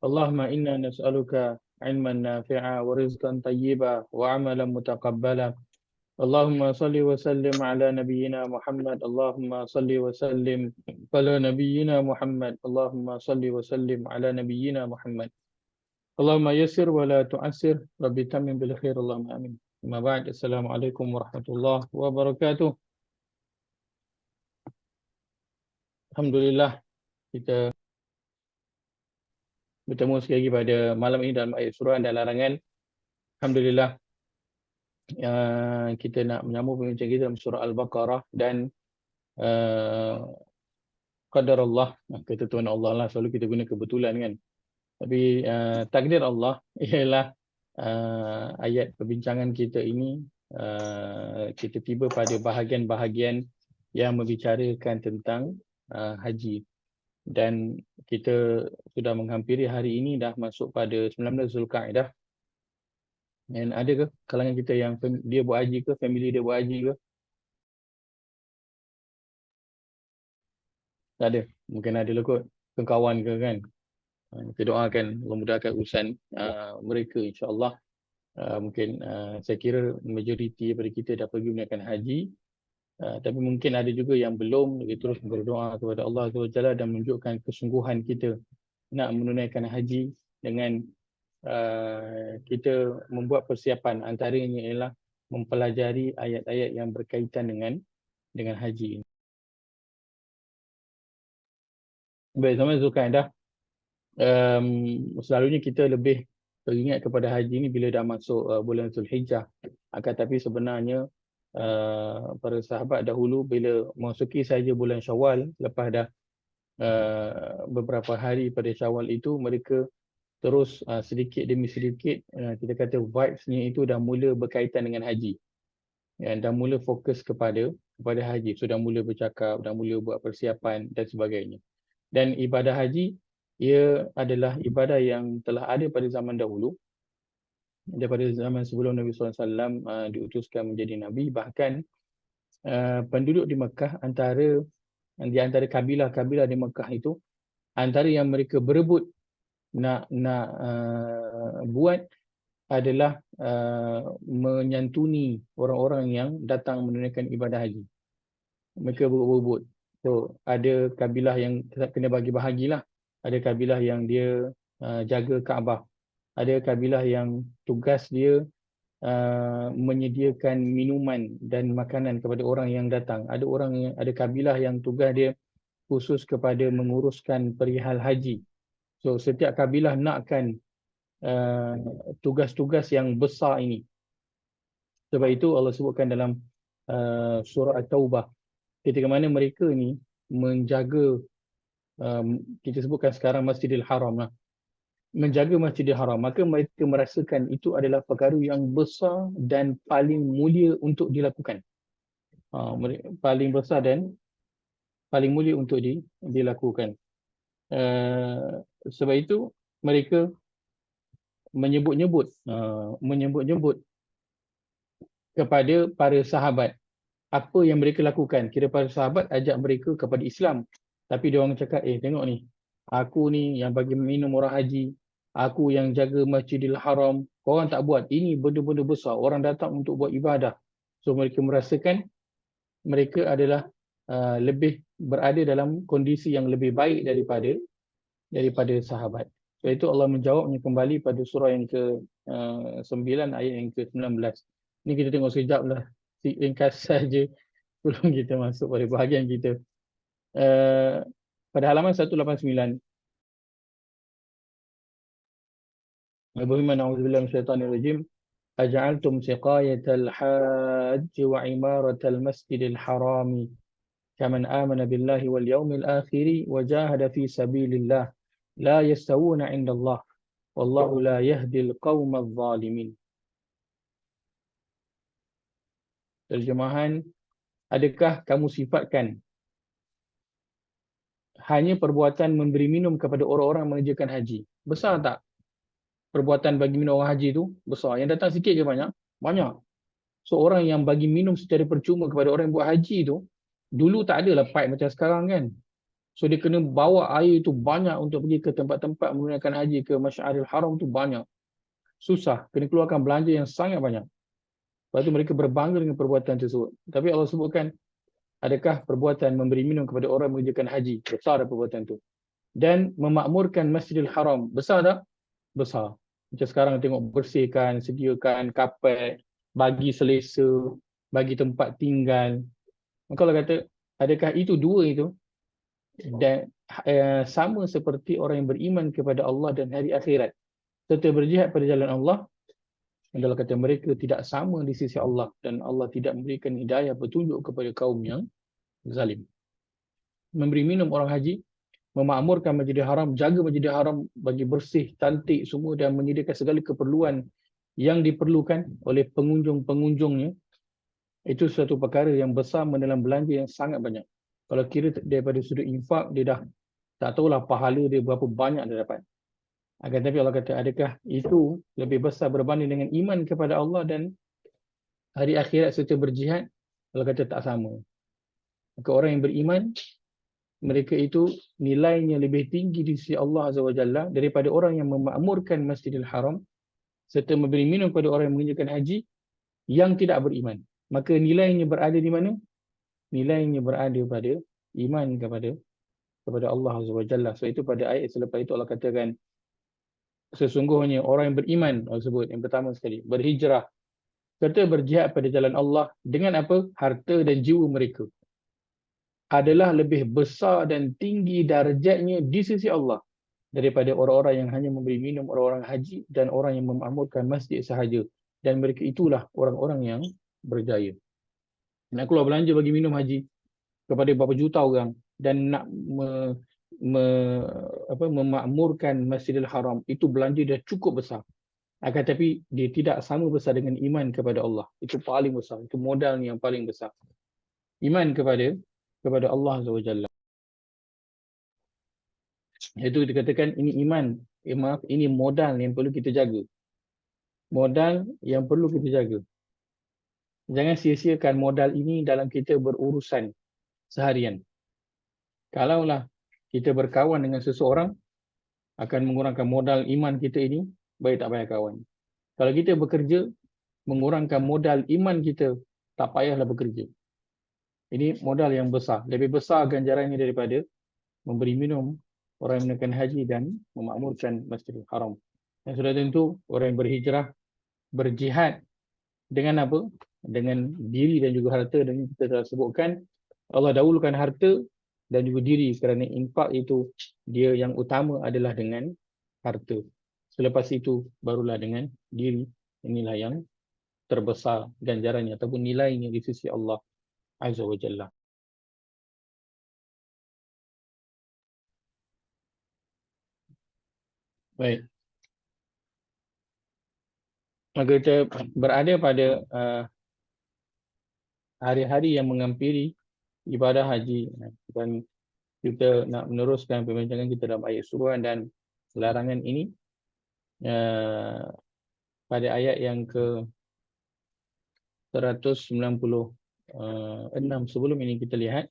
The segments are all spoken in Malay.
اللهم إنا نسألك علما نافعا ورزقا طيبا وعملا متقبلا. اللهم صل وسلم على نبينا محمد. اللهم صل وسلم على نبينا محمد. اللهم صل وسلم على نبينا محمد. اللهم يسر ولا تعسر. ربي تمم بالخير. اللهم آمين. أما بعد، السلام عليكم ورحمة الله وبركاته. Alhamdulillah, kita bertemu sekali lagi pada malam ini dalam ayat surah dan larangan. Alhamdulillah, kita nak menyambung pembicaraan kita dalam surah Al-Baqarah dan qadar Allah, ketentuan Allah lah. Selalu kita guna kebetulan kan. Tapi takdir Allah ialah ayat perbincangan kita ini. Kita tiba pada bahagian-bahagian yang membicarakan tentang haji. Dan kita sudah menghampiri hari ini, dah masuk pada 19 Zulkaidah. Dan ada ke kalangan kita yang dia buat haji ke, family dia buat haji ke? Tak ada. Mungkin ada lah kot, kawan ke kan. Kita doakan Allah mudahkan urusan mereka, insya-Allah. Mungkin saya kira majoriti daripada kita dah pergi menunaikan haji. Tapi mungkin ada juga yang belum. Kita terus berdoa kepada Allah SWT dan menunjukkan kesungguhan kita nak menunaikan haji dengan kita membuat persiapan. Antaranya ialah mempelajari ayat-ayat yang berkaitan dengan haji ini. Baik, sama Zulkaidah. Selalunya kita lebih teringat kepada haji ini bila dah masuk bulan Zulhijjah. Akan tapi sebenarnya para sahabat dahulu bila memasuki saja bulan Syawal, lepas dah beberapa hari pada Syawal itu, mereka terus sedikit demi sedikit, kita kata vibes-nya itu dah mula berkaitan dengan haji. Dah mula fokus kepada haji. So dah mula bercakap, dah mula buat persiapan dan sebagainya. Dan ibadah haji, ia adalah ibadah yang telah ada pada zaman dahulu. Daripada zaman sebelum Nabi SAW diutuskan menjadi Nabi. Bahkan penduduk di Mekah, di antara kabilah-kabilah di Mekah itu, antara yang mereka berebut nak buat adalah menyantuni orang-orang yang datang menunaikan ibadah haji. Mereka berebut. So ada kabilah yang kena bagi bahagilah. Ada kabilah yang dia jaga Kaabah. Ada kabilah yang tugas dia menyediakan minuman dan makanan kepada orang yang datang. Ada kabilah yang tugas dia khusus kepada menguruskan perihal haji. So setiap kabilah nakkan tugas-tugas yang besar ini. Sebab itu Allah sebutkan dalam surah At-Taubah, ketika mana mereka ni menjaga, kita sebutkan sekarang Masjidil Haram lah, menjaga Masjidil Haram, maka mereka merasakan itu adalah perkara yang besar dan paling mulia untuk dilakukan. Paling besar dan paling mulia untuk dilakukan. Sebab itu mereka menyebut-nyebut kepada para sahabat apa yang mereka lakukan. Kira para sahabat ajak mereka kepada Islam, tapi dia orang cakap, tengok ni, aku ni yang bagi minum orang haji, aku yang jaga Masjidil Haram, korang tak buat. Ini benda-benda besar, orang datang untuk buat ibadah. So mereka merasakan mereka adalah lebih berada dalam kondisi yang lebih baik daripada sahabat. So itu Allah menjawabnya kembali pada surah yang ke-9 ayat yang ke-19. Ini kita tengok sekejap lah, ringkas saja sebelum kita masuk pada bahagian kita. Pada halaman 189, berfirman, a'udzubillahi minasyaitanir rajim, aj'altum siqayatal hajj wa imaratal masjidil harami kaman amana billahi wal yawmil akhir wa jahada fi sabilillah la yastawuna 'indallah wallahu la yahdil qaumadh zalimin. Terjemahan, adakah kamu sifatkan hanya perbuatan memberi minum kepada orang-orang mengerjakan haji? Besar tak perbuatan bagi minum orang haji itu? Besar. Yang datang sikit ke banyak? Banyak. So orang yang bagi minum secara percuma kepada orang yang buat haji itu, dulu tak adalah pipe macam sekarang kan. So dia kena bawa air itu banyak untuk pergi ke tempat-tempat menggunakan haji ke Masyaril Haram tu banyak. Susah, kena keluarkan belanja yang sangat banyak. Lepas tu mereka berbangga dengan perbuatan tersebut. Tapi Allah sebutkan, adakah perbuatan memberi minum kepada orang mengerjakan haji? Besar perbuatan itu. Dan memakmurkan Masjidil Haram. Besar tak? Besar. Macam sekarang tengok bersihkan, sediakan kapet, bagi selesa, bagi tempat tinggal. Maka Allah kata, adakah itu dua itu? Dan sama seperti orang yang beriman kepada Allah dan hari akhirat. Serta berjihad pada jalan Allah. Allah kata mereka tidak sama di sisi Allah. Dan Allah tidak memberikan hidayah petunjuk kepada kaum yang zalim. Memberi minum orang haji, memakmurkan Masjidil Haram, jaga Masjidil Haram bagi bersih, cantik semua dan menyediakan segala keperluan yang diperlukan oleh pengunjung-pengunjungnya. Itu suatu perkara yang besar mendalam belanja yang sangat banyak. Kalau kira daripada sudut infak, dia dah tak tahulah pahala dia berapa banyak dia dapat. Akan tetapi Allah kata, adakah itu lebih besar berbanding dengan iman kepada Allah dan hari akhirat serta berjihad? Allah kata tak sama. Maka orang yang beriman, mereka itu nilainya lebih tinggi di sisi Allah Azza wa Jalla daripada orang yang memakmurkan Masjidil Haram serta memberi minum kepada orang yang mengerjakan haji yang tidak beriman. Maka nilainya berada di mana? Nilainya berada pada iman kepada Allah Azza wa Jalla. So itu pada ayat selepas itu Allah katakan, sesungguhnya orang yang beriman, Allah sebut yang pertama sekali, berhijrah serta berjihad pada jalan Allah dengan apa? Harta dan jiwa mereka adalah lebih besar dan tinggi darjatnya di sisi Allah daripada orang-orang yang hanya memberi minum orang-orang haji dan orang yang memakmurkan masjid sahaja. Dan mereka itulah orang-orang yang berjaya. Nak keluar belanja bagi minum haji kepada berapa juta orang dan nak memakmurkan Masjidil Haram, itu belanja dah cukup besar. Akan tetapi dia tidak sama besar dengan iman kepada Allah. Itu paling besar. Itu modal yang paling besar. Iman kepada Allah Azza wa Jalla. Itu dikatakan ini iman. Maaf, ini modal yang perlu kita jaga. Modal yang perlu kita jaga. Jangan sia-siakan modal ini dalam kita berurusan seharian. Kalaulah kita berkawan dengan seseorang, akan mengurangkan modal iman kita ini, baik tak payah kawan. Kalau kita bekerja, mengurangkan modal iman kita, tak payahlah bekerja. Ini modal yang besar. Lebih besar ganjarannya daripada memberi minum orang yang menunaikan haji dan memakmurkan Masjidil Haram. Dan sudah tentu, orang yang berhijrah, berjihad dengan apa? Dengan diri dan juga harta. Dan kita telah sebutkan, Allah dahulukan harta dan juga diri kerana infak itu dia yang utama adalah dengan harta. Selepas itu barulah dengan diri. Inilah yang terbesar ganjarannya ataupun nilainya di sisi Allah Azza wa Jalla. Baik. Maka kita berada pada hari-hari yang menghampiri ibadah haji dan kita nak meneruskan perbincangan kita dalam ayat suruhan dan larangan ini pada ayat yang ke 196 sebelum ini kita lihat,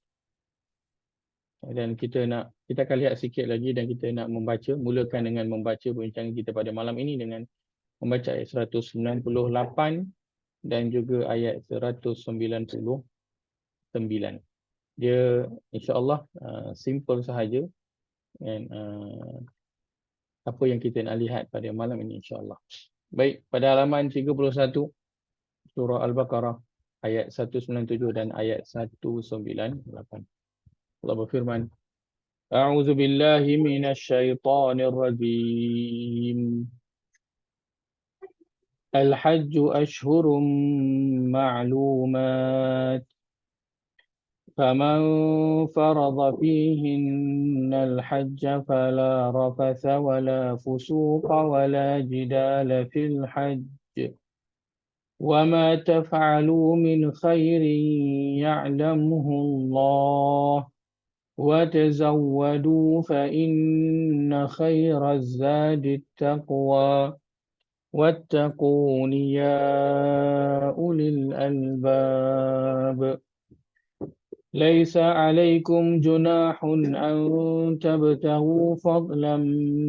dan kita akan lihat sikit lagi dan kita nak membaca, mulakan dengan membaca perbincangan kita pada malam ini dengan membaca ayat 198 dan juga ayat 199. Dia insya-Allah simple sahaja dan apa yang kita nak lihat pada malam ini insya-Allah. Baik, pada halaman 31 surah Al-Baqarah ayat 197 dan ayat 198. Allah berfirman, A'udzu billahi minasy syaithanir rajim. Al-hajju ashhurun ma'lumat. فمن فرض فيهن الحج فلا رفث ولا فسوق ولا جدال في الحج وما تفعلوا من خير يعلمه الله وتزودوا فإن خير الزاد التقوى واتقون يا أولي الألباب. ليس عليكم جناح أن تبتغوا فضلا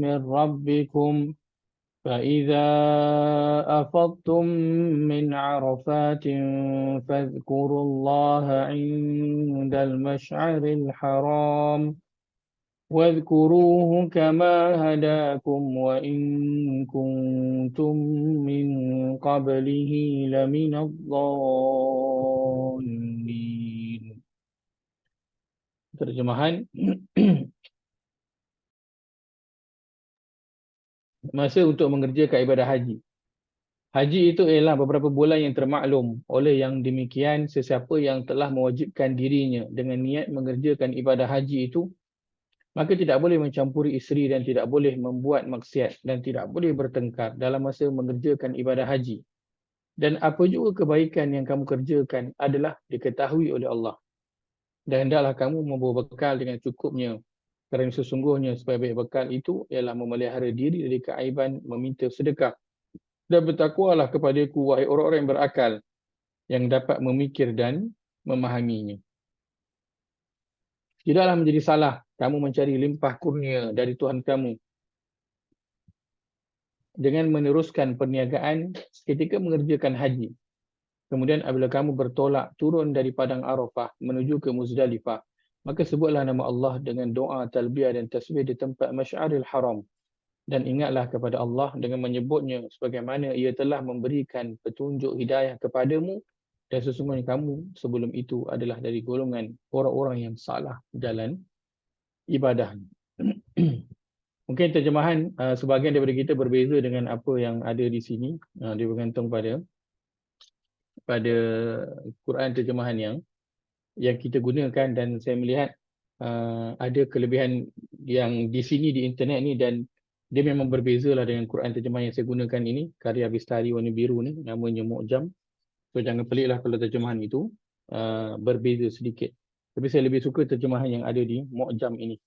من ربكم فإذا أفضتم من عرفات فاذكروا الله عند المشعر الحرام واذكروه كما هداكم وإن كنتم من قبله لمن الضالين. Terjemahan. Masa untuk mengerjakan ibadah haji. Haji itu ialah beberapa bulan yang termaklum. Oleh yang demikian, sesiapa yang telah mewajibkan dirinya dengan niat mengerjakan ibadah haji itu, maka tidak boleh mencampuri isteri dan tidak boleh membuat maksiat dan tidak boleh bertengkar dalam masa mengerjakan ibadah haji. Dan apa juga kebaikan yang kamu kerjakan adalah diketahui oleh Allah. Dan hendaklah kamu membawa bekal dengan cukupnya. Kerana sesungguhnya sebaik-baik bekal itu ialah memelihara diri dari keaiban meminta sedekah. Dan bertakwalah kepadaku, wahai orang-orang yang berakal, yang dapat memikir dan memahaminya. Tidaklah menjadi salah kamu mencari limpah kurnia dari Tuhan kamu dengan meneruskan perniagaan ketika mengerjakan haji. Kemudian apabila kamu bertolak turun dari padang Arafah menuju ke Muzdalifah, maka sebutlah nama Allah dengan doa talbiyah dan tasbih di tempat Masy'aril Haram. Dan ingatlah kepada Allah dengan menyebutnya sebagaimana ia telah memberikan petunjuk hidayah kepadamu dan sesungguhnya kamu sebelum itu adalah dari golongan orang-orang yang salah jalan ibadah. Mungkin terjemahan sebahagian daripada kita berbeza dengan apa yang ada di sini. Dia bergantung pada Quran terjemahan yang kita gunakan, dan saya melihat ada kelebihan yang di sini di internet ni, dan dia memang berbeza lah dengan Quran terjemahan yang saya gunakan ini, karya Bistari warna biru ni, namanya Mu'jam. So jangan pelik lah kalau terjemahan itu berbeza sedikit. Tapi saya lebih suka terjemahan yang ada di Mu'jam ini.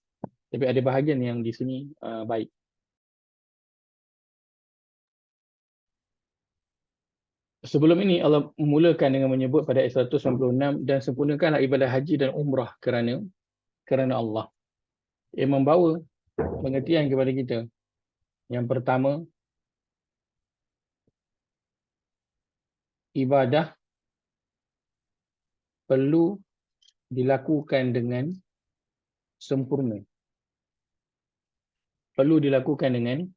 Tapi ada bahagian yang di sini baik. Sebelum ini Allah memulakan dengan menyebut pada ayat 196, dan sempurnakanlah ibadah haji dan umrah kerana Allah. Ia membawa pengertian kepada kita. Yang pertama, ibadah perlu dilakukan dengan sempurna. Perlu dilakukan dengan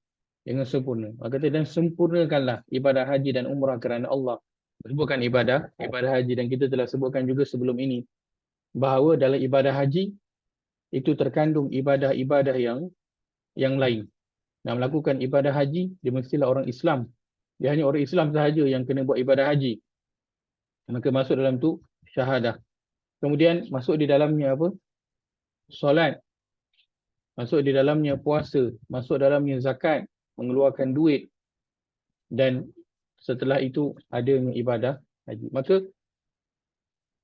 sempurna. Maka kata, dan sempurnakanlah ibadah haji dan umrah kerana Allah. Sebutkan ibadah haji, dan kita telah sebutkan juga sebelum ini bahawa dalam ibadah haji itu terkandung ibadah-ibadah yang lain. Nak melakukan ibadah haji, dia mestilah orang Islam. Dia hanya orang Islam sahaja yang kena buat ibadah haji. Maka masuk dalam tu syahadah. Kemudian masuk di dalamnya apa? Solat. Masuk di dalamnya puasa. Masuk dalamnya zakat. Mengeluarkan duit. Dan setelah itu adanya ibadah haji. Maka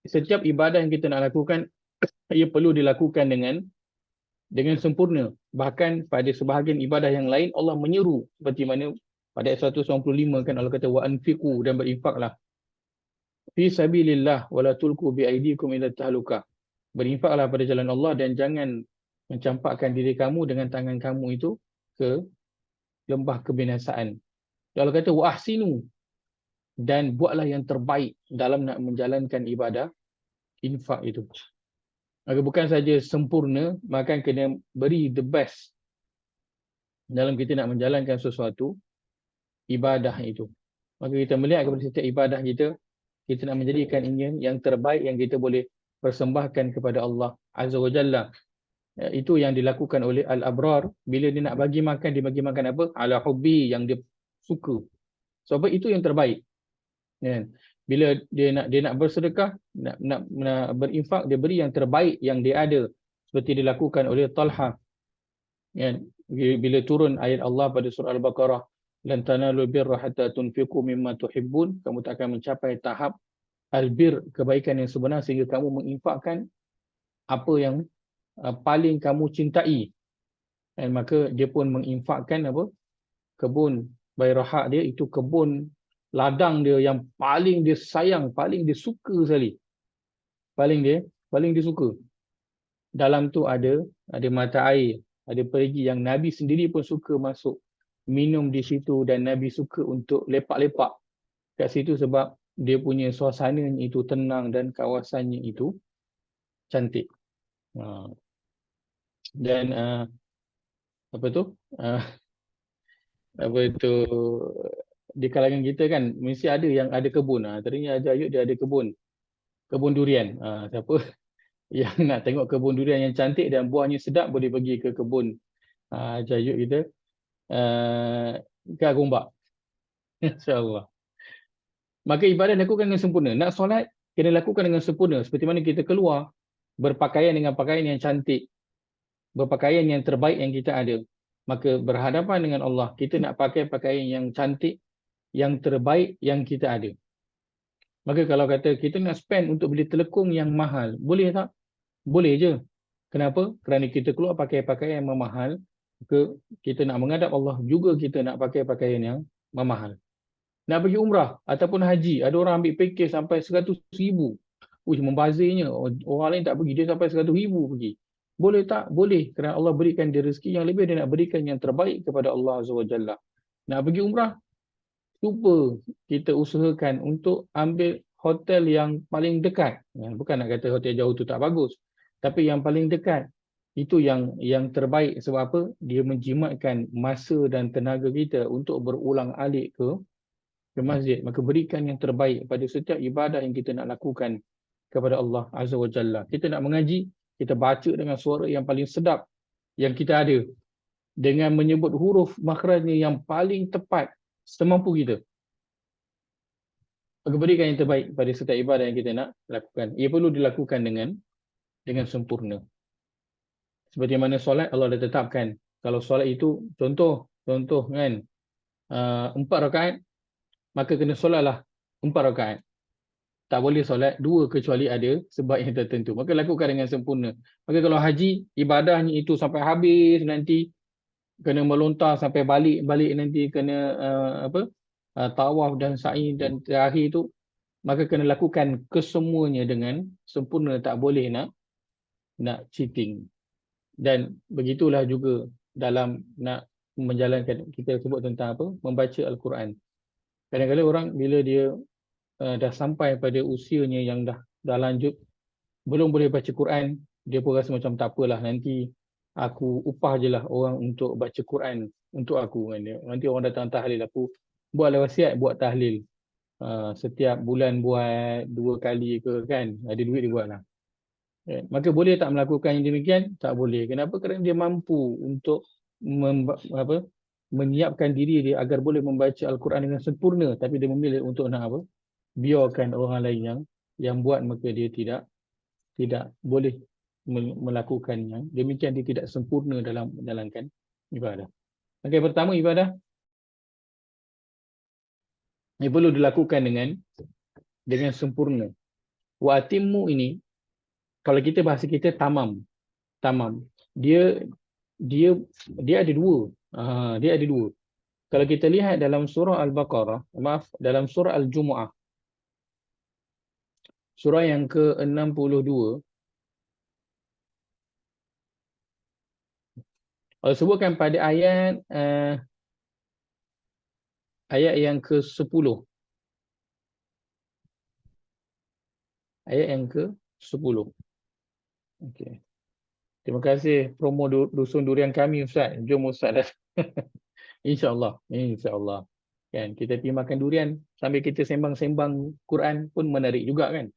setiap ibadah yang kita nak lakukan, ia perlu dilakukan dengan sempurna. Bahkan pada sebahagian ibadah yang lain, Allah menyeru. Seperti mana pada ayat 195 kan Allah kata, wa anfiqu, dan berinfaklah. Fi sabilillah wala tulku bi aidikum ila tahlukah. Berinfaklah pada jalan Allah dan jangan mencampakkan diri kamu dengan tangan kamu itu ke lembah kebinasaan. Allah kata wa ahsinu, dan buatlah yang terbaik dalam nak menjalankan ibadah infak itu. Maka bukan saja sempurna, maka kena beri the best dalam kita nak menjalankan sesuatu ibadah itu. Maka kita melihat kepada setiap ibadah kita nak menjadikan ini yang terbaik yang kita boleh persembahkan kepada Allah Azza wa Jalla. Itu yang dilakukan oleh Al-Abrar. Bila dia nak bagi makan, dia bagi makan apa? Ala hubbi, yang dia suka. Sebab itu yang terbaik. Bila dia nak bersedekah, nak berinfak, dia beri yang terbaik yang dia ada. Seperti dilakukan oleh Talha. Bila turun ayat Allah pada surah Al-Baqarah, lan tanalul birra hatta tunfiqu mimma tuhibbun, kamu tak akan mencapai tahap albir, kebaikan yang sebenar, sehingga kamu menginfakkan apa yang paling kamu cintai. Dan maka dia pun menginfakkan apa? Kebun Bayrahak dia, itu kebun ladang dia yang paling dia sayang, paling dia suka sekali. Paling dia paling dia suka. Dalam tu ada mata air, ada perigi yang Nabi sendiri pun suka masuk minum di situ, dan Nabi suka untuk lepak-lepak kat situ sebab dia punya suasananya itu tenang dan kawasannya itu cantik. Ha. Dan apa tu? Uh, apa itu, di kalangan kita kan mesti ada yang ada kebun. Tadinya Haji Ayub dia ada kebun durian. Siapa yang nak tengok kebun durian yang cantik dan buahnya sedap boleh pergi ke kebun Haji Ayub kita ke Gombak. InsyaAllah. Maka ibadah lakukan dengan sempurna. Nak solat kena lakukan dengan sempurna. Seperti mana kita keluar berpakaian dengan pakaian yang cantik, berpakaian yang terbaik yang kita ada. Maka berhadapan dengan Allah, kita nak pakai pakaian yang cantik, yang terbaik yang kita ada. Maka kalau kata kita nak spend untuk beli telekung yang mahal, boleh tak? Boleh je. Kenapa? Kerana kita keluar pakai pakaian yang mahal, kita nak menghadap Allah juga kita nak pakai pakaian yang mahal. Nak pergi umrah ataupun haji, ada orang ambil package sampai 100,000. Membazirnya. Orang lain tak pergi, dia sampai 100,000 pergi. Boleh tak? Boleh. Kerana Allah berikan dia rezeki yang lebih, dia nak berikan yang terbaik kepada Allah Azza wa Jalla. Nak pergi umrah, cuba kita usahakan untuk ambil hotel yang paling dekat. Bukan nak kata hotel jauh tu tak bagus, tapi yang paling dekat itu yang terbaik. Sebab apa? Dia menjimatkan masa dan tenaga kita untuk berulang-alik ke masjid. Maka berikan yang terbaik pada setiap ibadah yang kita nak lakukan kepada Allah Azza wa Jalla. Kita nak mengaji, kita baca dengan suara yang paling sedap yang kita ada, dengan menyebut huruf makhrajnya yang paling tepat semampu kita. Maka berikan yang terbaik pada setiap ibadah yang kita nak lakukan. Ia perlu dilakukan dengan sempurna. Seperti mana solat, Allah dah tetapkan. Kalau solat itu, contoh kan, 4 rakaat, maka kena solatlah 4 rakaat. Tak boleh solat 2 kecuali ada sebab yang tertentu. Maka lakukan dengan sempurna. Maka kalau haji, ibadahnya itu sampai habis nanti, kena melontar sampai balik nanti, kena tawaf dan sa'i dan terakhir itu, maka kena lakukan kesemuanya dengan sempurna. Tak boleh nak cheating. Dan begitulah juga dalam nak menjalankan, kita sebut tentang apa? Membaca Al-Quran. Kadang-kadang orang bila dia dah sampai pada usianya yang dah lanjut, belum boleh baca Quran, dia pun rasa macam tak apalah, nanti aku upah je lah orang untuk baca Quran untuk aku kan. Nanti orang datang tahlil, aku buatlah wasiat buat tahlil. Setiap bulan buat 2 kali ke kan, ada duit dia buatlah. Maka boleh tak melakukan yang demikian? Tak boleh. Kenapa? Kerana dia mampu untuk menyiapkan diri dia agar boleh membaca Al-Quran dengan sempurna, tapi dia memilih untuk nak apa? Biarkan orang lain yang buat, maka dia tidak boleh melakukannya. Demikian dia tidak sempurna dalam menjalankan ibadah. Okey, pertama ibadah ini perlu dilakukan dengan sempurna. Wa atimmu ini, kalau kita bahasa kita tamam. Dia ada dua. Dia ada dua. Kalau kita lihat dalam surah Al-Baqarah, dalam surah Al-Jumu'ah, surah yang ke-62, Allah sebutkan pada ayat yang ke-10. Ayat yang ke-10. Okey. Terima kasih promo dusun durian kami, Ustaz. Jom Ustaz dah. InsyaAllah. Kan, kita pergi makan durian sambil kita sembang-sembang Quran pun menarik juga kan.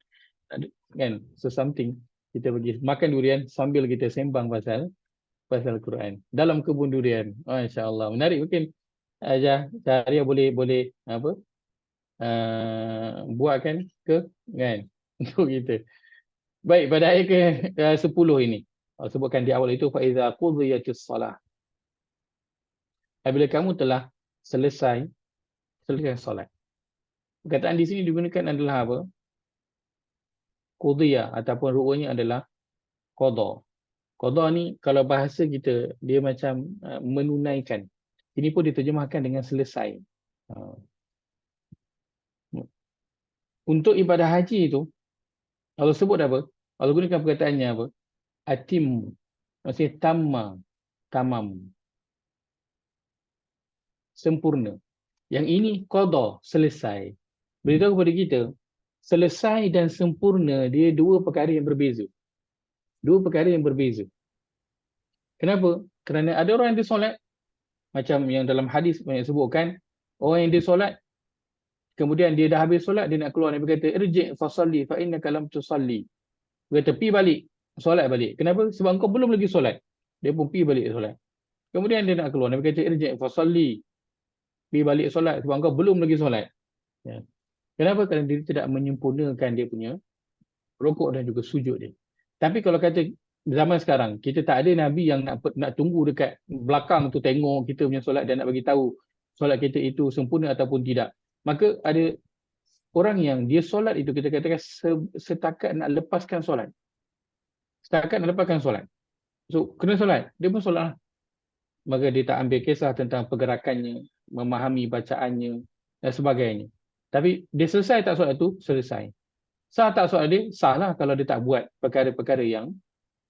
Kan, so something. Kita pergi makan durian sambil kita sembang pasal Quran dalam kebun durian. InsyaAllah. Menarik. Mungkin Syahriah boleh apa? Buatkan kan untuk kita. Baik, pada ayat ke-10 ini, sebutkan di awal itu, fa iza qudiyatis salah. Apabila kamu telah selesai solat. Perkataan di sini digunakan adalah apa? Qudiyah, ataupun ru'anya adalah qada. Qada ni kalau bahasa kita dia macam menunaikan. Ini pun diterjemahkan dengan selesai. Untuk ibadah haji itu, Allah sebut apa? Allah gunakan perkataannya apa? Atim. Maksudnya tamam. Sempurna. Yang ini qada, selesai. Beritahu kepada kita, selesai dan sempurna dia dua perkara yang berbeza. Dua perkara yang berbeza. Kenapa? Kerana ada orang yang dia solat, macam yang dalam hadis yang sebutkan, orang yang dia solat, kemudian dia dah habis solat, dia nak keluar, Nabi kata, irji' fasalli fa innaka lam tusalli. Dia kata, pergi balik, solat balik. Kenapa? Sebab engkau belum lagi solat. Dia pun pergi balik solat. Kemudian dia nak keluar, Nabi kata, irji' fasalli. Pergi balik solat, sebab engkau belum lagi solat. Ya. Kenapa? Kerana dia tidak menyempurnakan dia punya rukuk dan juga sujud dia. Tapi kalau kata zaman sekarang, kita tak ada Nabi yang nak tunggu dekat belakang tu tengok kita punya solat dan nak bagi tahu solat kita itu sempurna ataupun tidak. Maka ada orang yang dia solat itu kita katakan setakat nak lepaskan solat. Setakat nak lepaskan solat. So, kena solat. Dia pun solat lah. Maka dia tak ambil kisah tentang pergerakannya, memahami bacaannya dan sebagainya. Tapi dia selesai tak solat tu? Selesai. Sah tak solat dia? Sah lah kalau dia tak buat perkara-perkara yang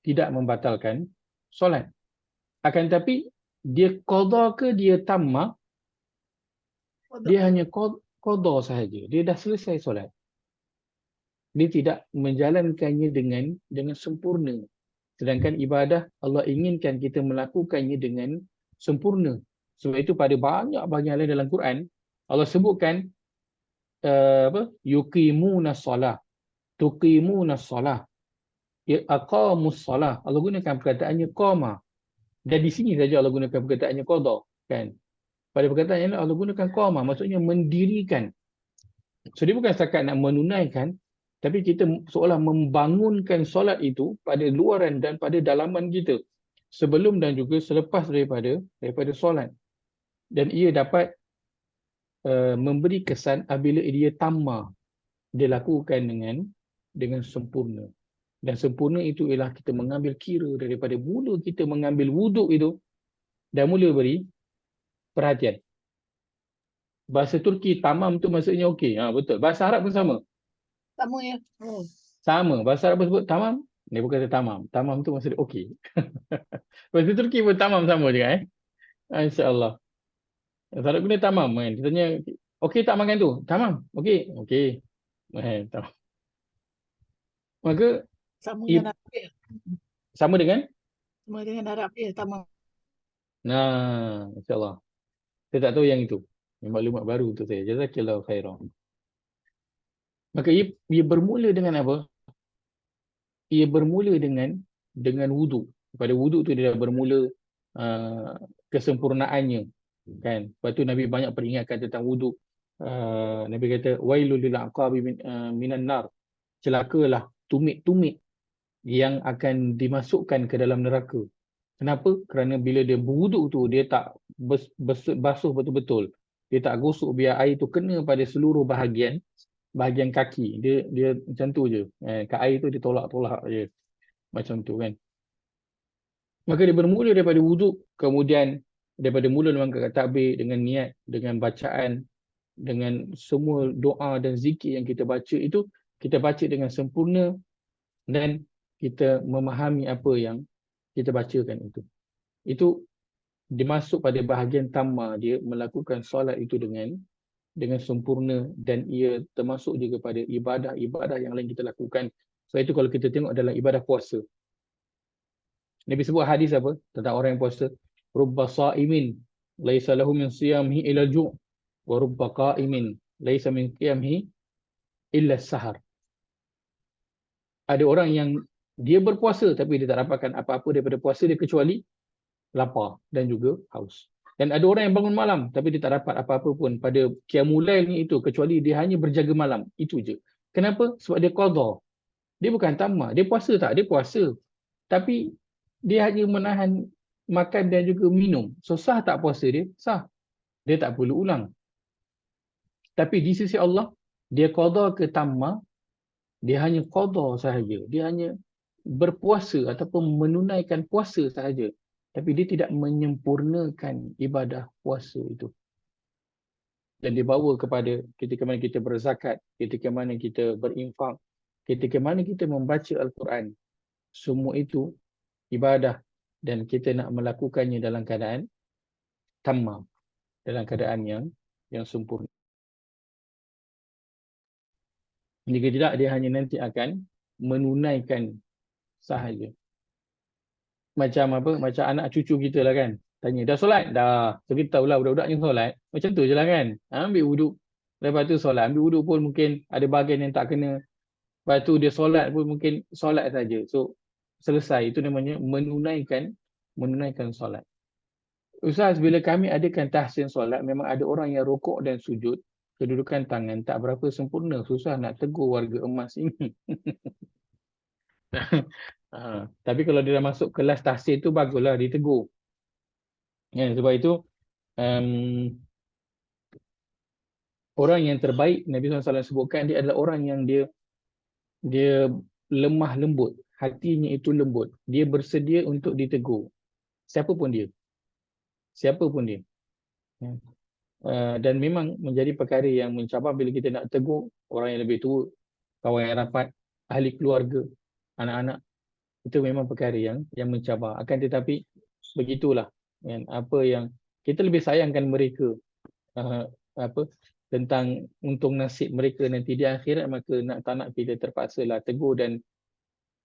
tidak membatalkan solat. Akan tetapi dia qada ke dia tamma? Dia hanya qada sahaja. Dia dah selesai solat. Dia tidak menjalankannya dengan sempurna. Sedangkan ibadah Allah inginkan kita melakukannya dengan sempurna. Sebab itu pada banyak bahagian lain dalam Quran Allah sebutkan yuqimuna solah, tuqimuna solah, aqamus solah. Allah gunakan perkataannya qama. Dan di sini saja Allah gunakan perkataannya qada, kan? Pada perkataan yang lain Allah gunakan qama, maksudnya mendirikan. So dia bukan setakat nak menunaikan, tapi kita seolah membangunkan solat itu pada luaran dan pada dalaman kita sebelum dan juga selepas daripada solat. Dan ia dapat memberi kesan apabila dia tamma, dia lakukan dengan sempurna. Dan sempurna itu ialah kita mengambil kira daripada mula kita mengambil wuduk itu dan mula beri perhatian. Bahasa Turki tamam tu maksudnya okey. Betul. Bahasa Arab pun sama. Sama ya. Sama. Bahasa Arab pun sebut tamam. Dia bukan kata tamam. Tamam tu maksudnya okey. Bahasa Turki pun tamam sama juga InsyaAllah. Bahasa Arab guna tamam kan. Dia tanya, okey tak makan tu? Tamam. Okey. Okey. Tamam. Maka Sama dengan Arab ya. sama dengan? Sama dengan Arab ya. Tamam. Nah, insyaAllah. Saya tak tahu yang itu. Yang maklumat baru untuk saya. Jazakillahu khairan. Maka ia bermula dengan apa? Ia bermula dengan wuduk. Pada wuduk tu dia dah bermula kesempurnaannya, kan? Lepas tu Nabi banyak peringatkan tentang wuduk. Nabi kata wailul lil aqabi minan nar. Celakalah tumit-tumit yang akan dimasukkan ke dalam neraka. Kenapa? Kerana bila dia berwuduk tu dia tak basuh betul-betul. Dia tak gosok biar air tu kena pada seluruh bahagian kaki. Dia macam tu je. Kat air tu dia tolak-tolak je. Macam tu kan. Maka dia bermula daripada wuduk, kemudian daripada mula melangkahkan takbir dengan niat, dengan bacaan, dengan semua doa dan zikir yang kita baca itu, kita baca dengan sempurna dan kita memahami apa yang kita bacakan itu. Itu dimasuk pada bahagian tamma, dia melakukan solat itu dengan sempurna dan ia termasuk juga pada ibadah-ibadah yang lain kita lakukan. Sebab itu kalau kita tengok dalam ibadah puasa, Nabi sebut hadis apa? Tentang orang yang puasa. Rubba sa'imin laisa lahu min siyamihi illa ju' wa rubba qa'imin laisa min qiyamihi illa sahar. Ada orang yang dia berpuasa tapi dia tak dapatkan apa-apa daripada puasa dia kecuali lapar dan juga haus. Dan ada orang yang bangun malam tapi dia tak dapat apa-apa pun pada qiyamul lail ni itu kecuali dia hanya berjaga malam. Itu je. Kenapa? Sebab dia qadha. Dia bukan tamak. Dia puasa tak? Dia puasa. Tapi dia hanya menahan makan dan juga minum. So sah tak puasa dia? Sah. Dia tak perlu ulang. Tapi di sisi Allah, dia qada ke tamma, dia hanya qada sahaja. Dia hanya berpuasa ataupun menunaikan puasa sahaja. Tapi dia tidak menyempurnakan ibadah puasa itu. Dan dibawa kepada ketika mana kita berzakat, ketika mana kita berinfak, ketika mana kita membaca Al-Quran, semua itu ibadah dan kita nak melakukannya dalam keadaan tamam, dalam keadaan yang sempurna. Jika tidak, dia hanya nanti akan menunaikan sahaja. Macam apa? Macam anak cucu kita lah kan. Tanya, dah solat? Dah. So kita tahulah budak-budak yang solat. Macam tu je lah kan. Ambil wuduk. Lepas tu solat. Ambil wuduk pun mungkin ada bahagian yang tak kena. Lepas tu dia solat pun mungkin solat saja. So selesai. Itu namanya menunaikan solat. Ustaz, bila kami adakan tahsin solat, memang ada orang yang rokok dan sujud. Kedudukan tangan tak berapa sempurna. Susah nak tegur warga emas ini. Tapi kalau dia dah masuk kelas tahsin tu baguslah ditegur. Ya, sebab itu orang yang terbaik Nabi SAW sebutkan dia adalah orang yang dia lemah lembut, hatinya itu lembut, dia bersedia untuk ditegur. Siapapun dia. Ya. Dan memang menjadi perkara yang mencabar bila kita nak tegur orang yang lebih tua, kawan yang rapat, ahli keluarga, anak-anak. Itu memang perkara yang mencabar. Akan tetapi begitulah kan, apa yang kita lebih sayangkan mereka apa tentang untung nasib mereka nanti di akhirat, maka tak nak kita terpaksalah tegur, dan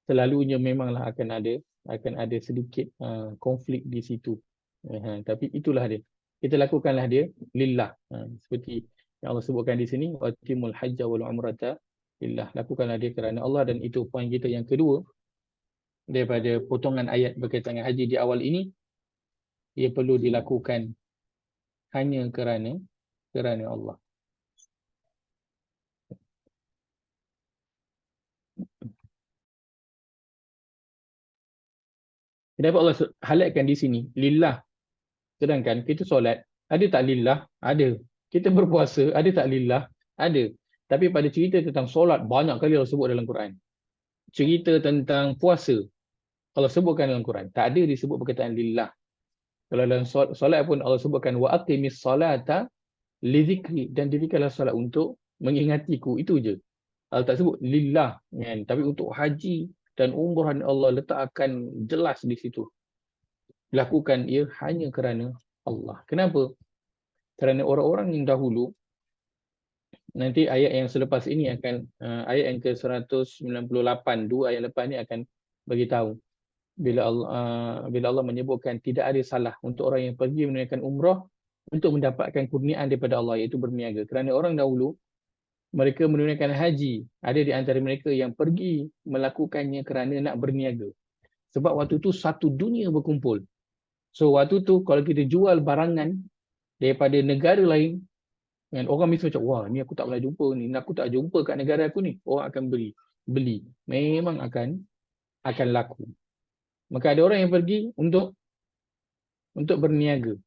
selalunya memanglah akan ada sedikit konflik di situ. Tapi itulah dia. Kita lakukanlah dia lillah. Seperti yang Allah sebutkan di sini, watimul hajja wal umrata lillah. Lakukanlah dia kerana Allah, dan itu poin kita yang kedua daripada potongan ayat berkaitan dengan haji di awal ini. Ia perlu dilakukan hanya kerana Allah. Kenapa Allah highlightkan di sini lillah, sedangkan kita solat ada tak lillah? Ada. Kita berpuasa ada tak lillah? Ada. Tapi pada cerita tentang solat, banyak kali Allah sebut dalam Quran. Cerita tentang puasa Allah sebutkan dalam Quran, tak ada disebut perkataan lillah. Kalau dalam solat pun Allah sebutkan wa aqimis salata li dzikri, dan dirikanlah solat untuk mengingatiku. Itu je. Allah tak sebut lillah kan. Tapi untuk haji dan umrah Allah letakkan jelas di situ. Lakukan ia hanya kerana Allah. Kenapa? Kerana orang-orang yang dahulu, nanti ayat yang selepas ini akan ayat yang ke-198, dua ayat lepas ni akan bagi tahu bila Allah menyebutkan tidak ada salah untuk orang yang pergi menunaikan umrah untuk mendapatkan kurniaan daripada Allah, iaitu berniaga. Kerana orang dahulu mereka menunaikan haji, ada di antara mereka yang pergi melakukannya kerana nak berniaga. Sebab waktu tu satu dunia berkumpul. So waktu tu kalau kita jual barangan daripada negara lain, kan, orang mesti macam, wah ni aku tak pernah jumpa ni, aku tak jumpa kat negara aku ni. Orang akan beli. Memang akan laku. Maka ada orang yang pergi untuk berniaga.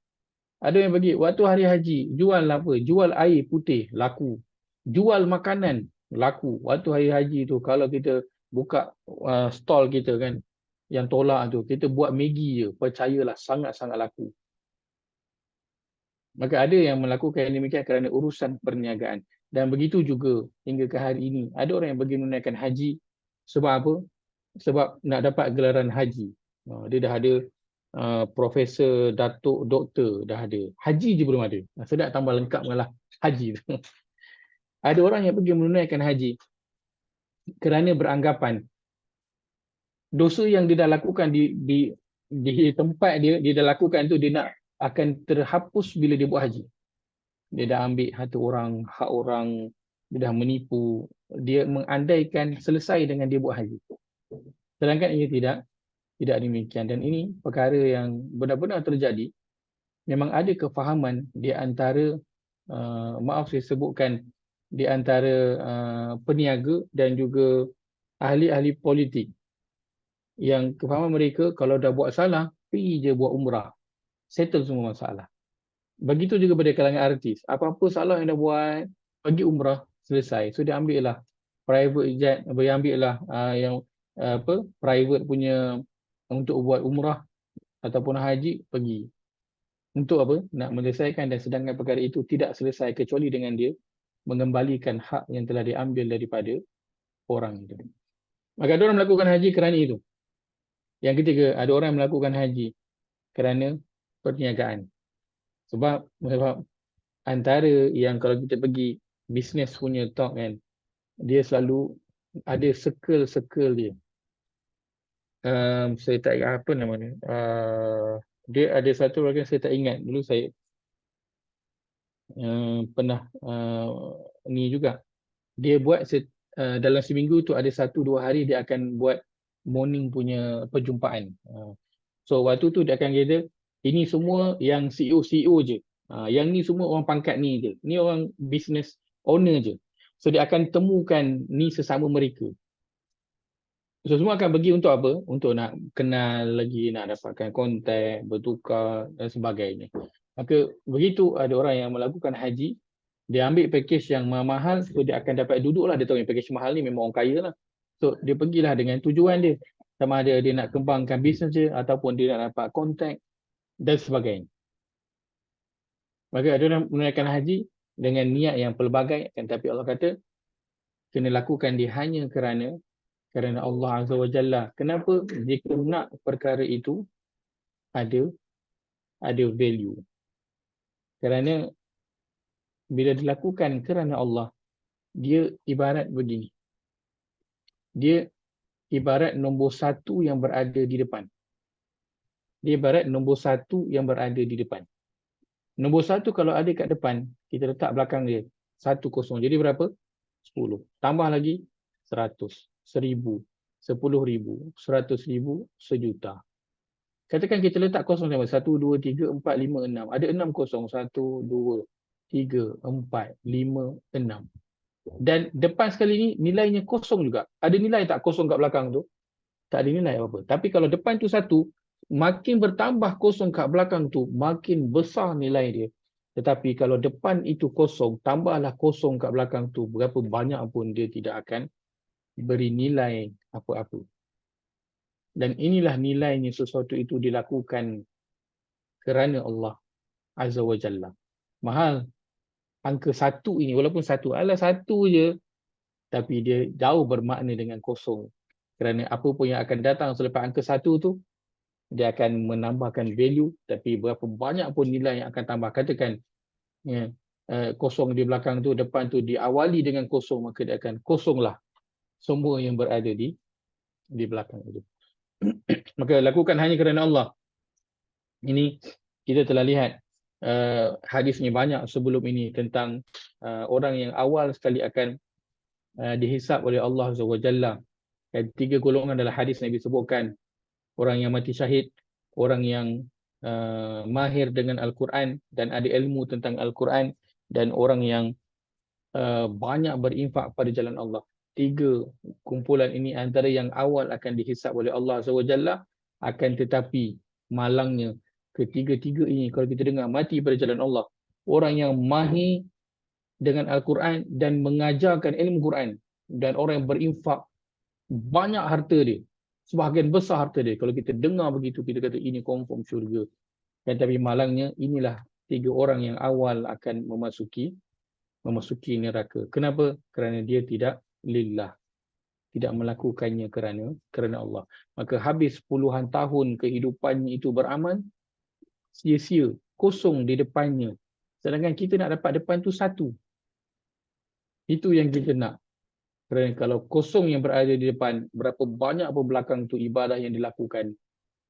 Ada yang pergi waktu hari haji, jual apa? Jual air putih, laku. Jual makanan, laku. Waktu hari haji tu kalau kita buka stall kita kan, yang tolak tu, kita buat Maggi je, percayalah sangat-sangat laku. Maka ada yang melakukan demikian kerana urusan perniagaan. Dan begitu juga hingga ke hari ini. Ada orang yang pergi menunaikan haji sebab apa? Sebab nak dapat gelaran haji. Dia dah ada profesor, datuk, doktor dah ada. Haji je belum ada. Sedap tambah lengkap mengalah haji tu. Ada orang yang pergi menunaikan haji kerana beranggapan dosa yang dia dah lakukan di tempat dia dah lakukan tu, dia nak akan terhapus bila dia buat haji. Dia dah ambil harta orang, hak orang, dia dah menipu, dia mengandaikan selesai dengan dia buat haji. Sedangkan ia tidak demikian. Dan ini perkara yang benar-benar terjadi. Memang ada kefahaman di antara maaf saya sebutkan, di antara peniaga dan juga ahli-ahli politik, yang kefahaman mereka kalau dah buat salah, pergi je buat umrah, settle semua masalah. Begitu juga pada kalangan artis, apa-apa salah yang dah buat, pergi umrah, selesai. So dia ambil lah private jet, dia ambil lah yang private punya untuk buat umrah ataupun haji, pergi. Untuk apa? Nak menyelesaikan, dan sedangkan perkara itu tidak selesai kecuali dengan dia mengembalikan hak yang telah diambil daripada orang itu. Maka ada orang melakukan haji kerana itu. Yang ketiga, ada orang melakukan haji kerana perniagaan. Sebab antara yang kalau kita pergi bisnes punya talk kan, dia selalu ada circle-circle dia. Saya tak ingat apa namanya. Dia ada satu orang yang saya tak ingat. Dulu saya pernah ni juga. Dia buat dalam seminggu tu ada 1-2 hari dia akan buat morning punya perjumpaan. So waktu tu dia akan kata ini semua yang CEO je. Yang ni semua orang pangkat ni je. Ni orang business owner je. So dia akan temukan ni sesama mereka. So semua akan pergi untuk apa? Untuk nak kenal lagi, nak dapatkan kontak, bertukar dan sebagainya. Maka begitu ada orang yang melakukan haji, dia ambil package yang mahal, so dia akan dapat duduklah. Dia tahu yang package mahal ni memang orang kaya lah. So dia pergilah dengan tujuan dia. Sama ada dia nak kembangkan bisnes dia ataupun dia nak dapat kontak dan sebagainya. Maka ada orang menunaikan haji dengan niat yang pelbagai, tapi Allah kata kena lakukan dia hanya kerana Allah Azza wa Jalla. Kenapa? Jika nak perkara itu ada value. Kerana bila dilakukan kerana Allah, dia ibarat begini. Dia ibarat nombor 1 yang berada di depan. Dia ibarat nombor 1 yang berada di depan. Nombor 1 kalau ada kat depan, kita letak belakang dia 1 kosong. Jadi berapa? 10. Tambah lagi 100, 1000, 10,000, 100,000, sejuta. Katakan kita letak kosong sama 1, 2, 3, 4, 5, 6. Ada 6 kosong. 1, 2, 3, 4, 5, 6. Dan depan sekali ni nilainya kosong juga. Ada nilai tak kosong kat belakang tu? Tak ada nilai apa-apa. Tapi kalau depan tu 1, makin bertambah kosong kat belakang tu, makin besar nilai dia. Tetapi kalau depan itu kosong, tambahlah kosong kat belakang tu, berapa banyak pun dia tidak akan beri nilai apa-apa. Dan inilah nilainya sesuatu itu dilakukan kerana Allah Azza wa Jalla. Mahal angka 1 ini, walaupun 1 adalah 1 je, tapi dia jauh bermakna dengan kosong. Kerana apa pun yang akan datang selepas angka 1 tu, dia akan menambahkan value, tapi berapa banyak pun nilai yang akan tambah. Katakan ya, kosong di belakang tu, depan tu diawali dengan kosong, maka dia akan kosonglah semua yang berada di belakang itu. Maka lakukan hanya kerana Allah. Ini kita telah lihat hadisnya banyak sebelum ini tentang orang yang awal sekali akan dihisap oleh Allah Azza wa Jalla. 3 golongan dalam hadis Nabi sebutkan. Orang yang mati syahid, orang yang mahir dengan Al-Quran dan ada ilmu tentang Al-Quran, dan orang yang banyak berinfak pada jalan Allah. 3 kumpulan ini antara yang awal akan dihisap oleh Allah Azza wa Jalla, akan tetapi malangnya ketiga-tiga ini kalau kita dengar mati pada jalan Allah, orang yang mahir dengan Al-Quran dan mengajarkan ilmu Quran, dan orang yang berinfak banyak harta dia, sebahagian besar harta dia. Kalau kita dengar begitu, kita kata ini confirm syurga. Tapi malangnya inilah 3 orang yang awal akan memasuki neraka. Kenapa? Kerana dia tidak lillah, tidak melakukannya kerana Allah. Maka habis puluhan tahun kehidupannya itu beramal, sia-sia, kosong di depannya. Sedangkan kita nak dapat depan tu 1. Itu yang kita nak. Kerana kalau kosong yang berada di depan, berapa banyak pun belakang tu ibadah yang dilakukan,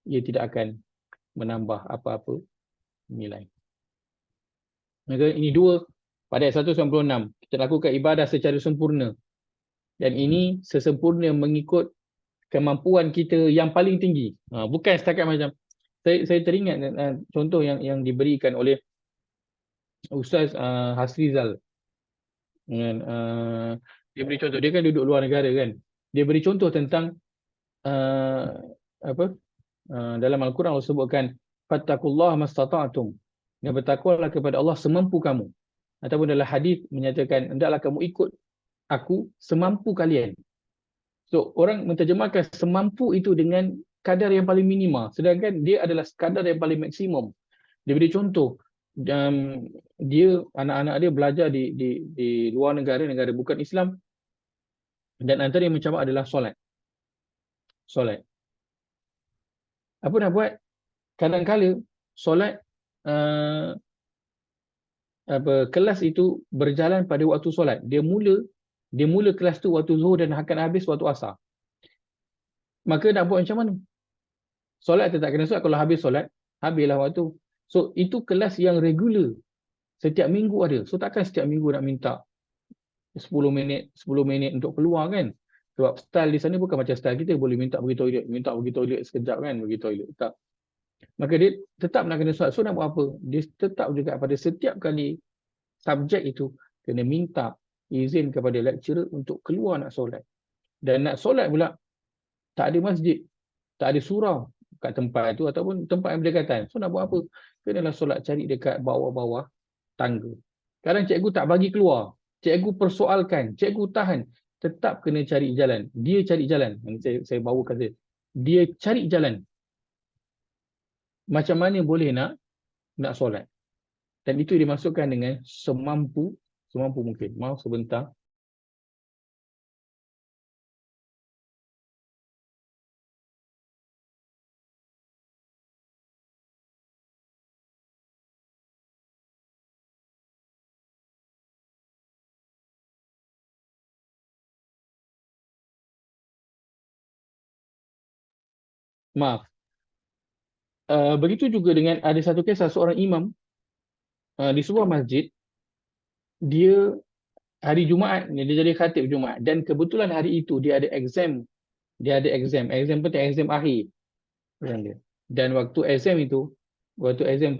ia tidak akan menambah apa-apa nilai. Maka ini 2, pada ayat 196, kita lakukan ibadah secara sempurna. Dan ini sesempurna mengikut kemampuan kita yang paling tinggi. Bukan setakat macam, saya teringat contoh yang diberikan oleh Ustaz Hasrizal. Dia beri contoh, dia kan duduk luar negara kan. Dia beri contoh tentang dalam Al-Quran Allah sebutkan fattaqullaha mastata'tum. Dan bertakwalah kepada Allah semampu kamu. Ataupun dalam hadis menyatakan hendaklah kamu ikut aku semampu kalian. So orang menterjemahkan semampu itu dengan kadar yang paling minima, sedangkan dia adalah kadar yang paling maksimum. Dia beri contoh, dia anak-anak dia belajar di luar negara bukan Islam. Dan antara yang mencabar adalah solat. Solat. Apa nak buat? Kadang-kala solat kelas itu berjalan pada waktu solat. Dia mula kelas tu waktu zuhur dan akan habis waktu asar. Maka nak buat macam mana? Solat tetap kena solat. Kalau habis solat, habislah waktu. So itu kelas yang regular. Setiap minggu ada. So takkan setiap minggu nak minta 10 minit untuk keluar kan? Sebab style di sana bukan macam style kita, boleh minta pergi toilet sekejap kan, pergi toilet. Tak. Maka dia tetap nak kena solat. So nak buat apa? Dia tetap juga pada setiap kali subjek itu kena minta izin kepada lecturer untuk keluar nak solat. Dan nak solat pula tak ada masjid, tak ada surau kat tempat tu ataupun tempat yang berdekatan. So nak buat apa? Kenalah solat cari dekat bawah-bawah tangga. Kadang cikgu tak bagi keluar. Cikgu persoalkan, cikgu tahan. Tetap kena cari jalan. Dia cari jalan. Saya bawakan dia. Dia cari jalan. Macam mana boleh nak solat. Dan itu dimasukkan dengan semampu mungkin. Maaf sebentar. Maaf. Begitu juga dengan ada satu kisah seorang imam di sebuah masjid. Dia hari Jumaat, dia jadi khatib Jumaat. Dan kebetulan hari itu dia ada exam. Exam penting, exam akhir. Dan waktu exam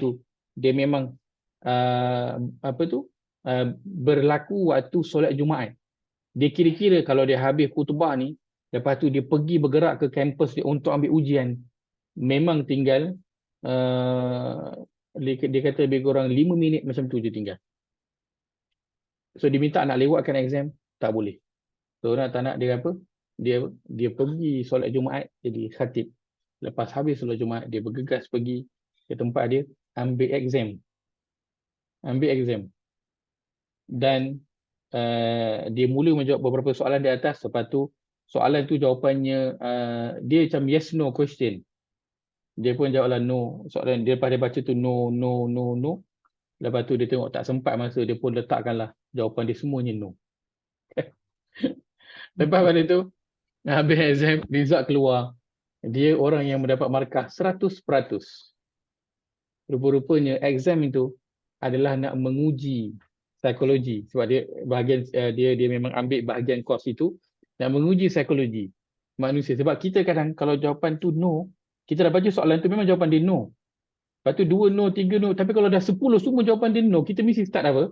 tu, dia memang berlaku waktu solat Jumaat. Dia kira-kira kalau dia habis khutbah ni, lepas tu dia pergi bergerak ke kampus dia untuk ambil ujian. Memang tinggal dia kata lebih kurang 5 minit macam tu je tinggal. So dia minta nak lewatkan exam, tak boleh. So tak nak dia apa? Dia pergi solat Jumaat jadi khatib. Lepas habis solat Jumaat, dia bergegas pergi ke tempat dia ambil exam. Dan dia mula menjawab beberapa soalan di atas. Lepas tu soalan tu jawapannya dia macam yes no question. Dia pun jawablah no. Soalan dia pada baca tu no. Lepas tu dia tengok tak sempat masa, dia pun letakkanlah jawapan dia semuanya no. Lepas pada tu habis exam, result keluar. Dia orang yang mendapat markah 100%. Rupa-rupanya exam itu adalah nak menguji psikologi. Sebab dia bahagian dia memang ambil bahagian kos itu nak menguji psikologi manusia. Sebab kita kadang kalau jawapan tu no, kita dah baca soalan tu memang jawapan dia no. Lepas tu 2 no, 3 no. Tapi kalau dah 10 semua jawapan dia no, kita mesti start apa?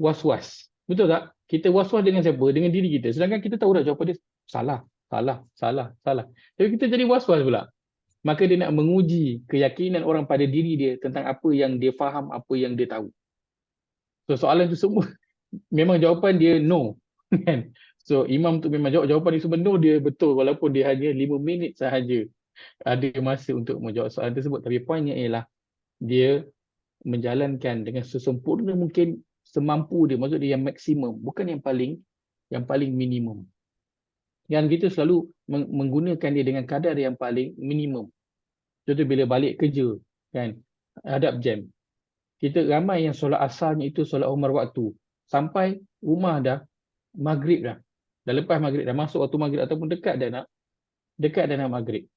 Was-was. Betul tak? Kita was-was dengan siapa? Dengan diri kita. Sedangkan kita tahu dah jawapan dia salah. Tapi kita jadi was-was pula. Maka dia nak menguji keyakinan orang pada diri dia tentang apa yang dia faham, apa yang dia tahu. So soalan tu semua memang jawapan dia no. Kan? So imam tu memang jawapan dia semua no, dia betul walaupun dia hanya 5 minit sahaja ada masa untuk menjawab soalan tersebut. Tapi poinnya ialah dia menjalankan dengan sesempurna mungkin, semampu dia, maksud dia yang maksimum, bukan yang paling minimum. Dan kita selalu menggunakan dia dengan kadar yang paling minimum. Contoh bila balik kerja kan, hadap jam, kita ramai yang solat asarnya itu solat umar waktu, sampai rumah dah maghrib dah lepas maghrib, dah masuk waktu maghrib ataupun dekat dah nak maghrib.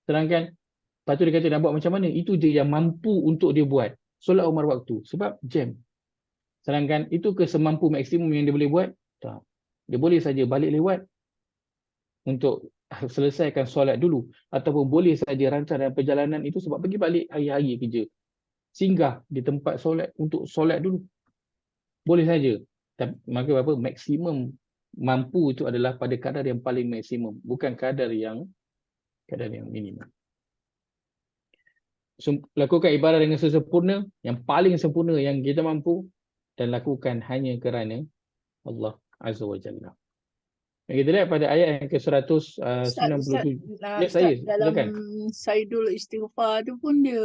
Sedangkan lepas tu dia kata nak buat macam mana? Itu je yang mampu untuk dia buat, solat umar waktu, sebab jam. Sedangkan itu ke semampu maksimum yang dia boleh buat? Tak. Dia boleh saja balik lewat untuk selesaikan solat dulu, ataupun boleh saja rancang dalam perjalanan itu sebab pergi balik hari-hari kerja, singgah di tempat solat untuk solat dulu. Boleh saja. Maka apa? Maksimum mampu itu adalah pada kadar yang paling maksimum, bukan kadar yang minimum. Lakukan ibadah dengan sesempurna, yang paling sempurna yang kita mampu, dan lakukan hanya kerana Allah Azza wa Jalla. Kita lihat pada ayat yang ke-197. Ustaz, dalam Saidul Istighfar tu pun dia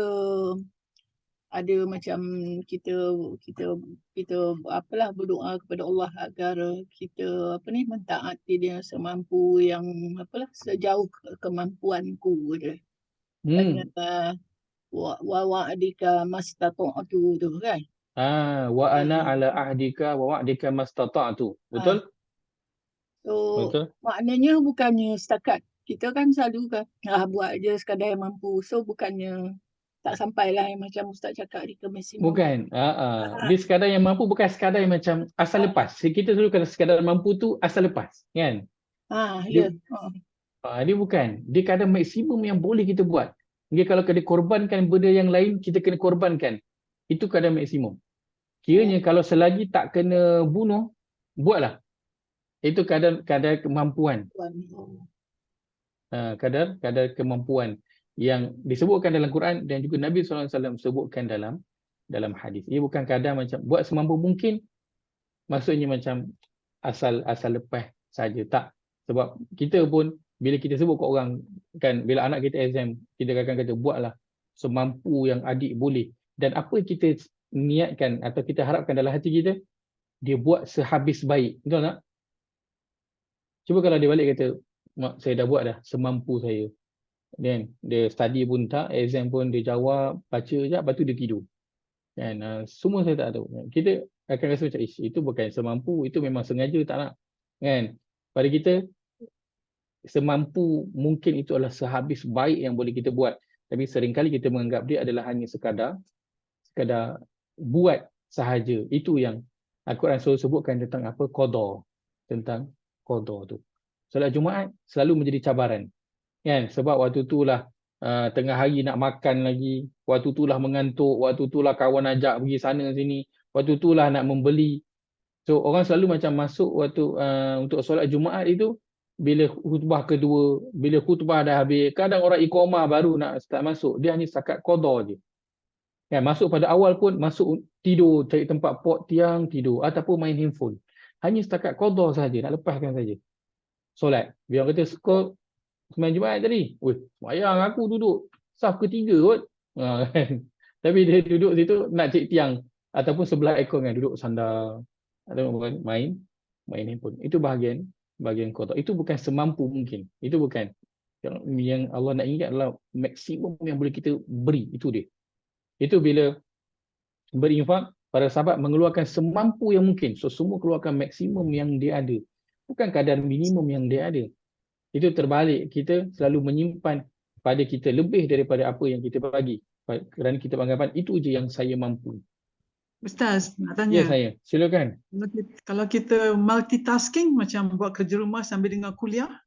ada macam kita kita kita apalah berdoa kepada Allah agar kita mentaati dia semampu yang apalah sejauh kemampuanku dia. Dan wa wa'adika mastata'tu tu kan. Wa ana ala ahdika wa wa'dika mastata'tu. Betul? So Betul. maknanya bukannya setakat kita kan selalu kan buat je sekadar yang mampu. So bukannya tak sampailah yang macam Ustaz cakap di ke maksimum. Bukan. Dia sekadar yang mampu, bukan sekadar yang macam asal lepas. Kita selalu kalau sekadar mampu tu asal lepas, kan? Ya. Dia bukan. Dia kadar maksimum yang boleh kita buat. Dia kalau kena korbankan benda yang lain, kita kena korbankan. Itu kadar maksimum. Kiranya kalau selagi tak kena bunuh, buatlah. Itu kadar kemampuan. Kadar kemampuan yang disebutkan dalam Quran dan juga Nabi SAW sebutkan dalam hadis. Ia bukan kadar macam buat semampu mungkin, maksudnya macam asal lepas saja. Tak. Sebab kita pun bila kita sebut ke orang, kan, bila anak kita exam, kita akan kata buatlah semampu yang adik boleh. Dan apa kita niatkan atau kita harapkan dalam hati kita, dia buat sehabis baik. Betul tak? Cuba kalau dia balik kata, mak, saya dah buat dah semampu saya. Dan dia study pun tak, exam pun dia jawab, baca je, lepas tu dia tidur. Kan? Semua saya tak tahu. Kita akan rasa macam, itu bukan semampu, itu memang sengaja tak nak. Kan? Pada kita, semampu mungkin itu adalah sehabis baik yang boleh kita buat. Tapi seringkali kita menganggap dia adalah hanya sekadar buat sahaja. Itu yang Al-Quran selalu sebutkan tentang apa? Qadar. Tentang qadar tu. Solat Jumaat selalu menjadi cabaran. Kan? Sebab waktu itulah tengah hari nak makan lagi. Waktu itulah mengantuk. Waktu itulah kawan ajak pergi sana sini. Waktu itulah nak membeli. So orang selalu macam masuk waktu untuk solat Jumaat itu, bila khutbah kedua, bila khutbah dah habis, kadang orang iqamah baru nak start masuk, dia hanya setakat qadar je. Kan, masuk pada awal pun masuk tidur, cari tempat pot tiang tidur ataupun main handphone. Hanya setakat qadar saja, nak lepaskan saja. Solat. Biar kata skor sembahyang Jumaat tadi. Weh, sembahyang aku duduk saf ketiga kot. Kan. Tapi dia duduk situ nak cek tiang ataupun sebelah ekor kan, duduk sandar atau main handphone. Itu bahagian qadar. Itu bukan semampu mungkin. Itu bukan. Yang Allah nak ingat adalah maksimum yang boleh kita beri. Itu dia. Itu bila berinfak, para sahabat mengeluarkan semampu yang mungkin. So semua keluarkan maksimum yang dia ada. Bukan kadar minimum yang dia ada. Itu terbalik. Kita selalu menyimpan pada kita lebih daripada apa yang kita bagi. Kerana kita beranggapan itu je yang saya mampu. Ustaz, nak Ya, tanya. saya. Silakan. Kalau kita multitasking macam buat kerja rumah sambil dengar kuliah,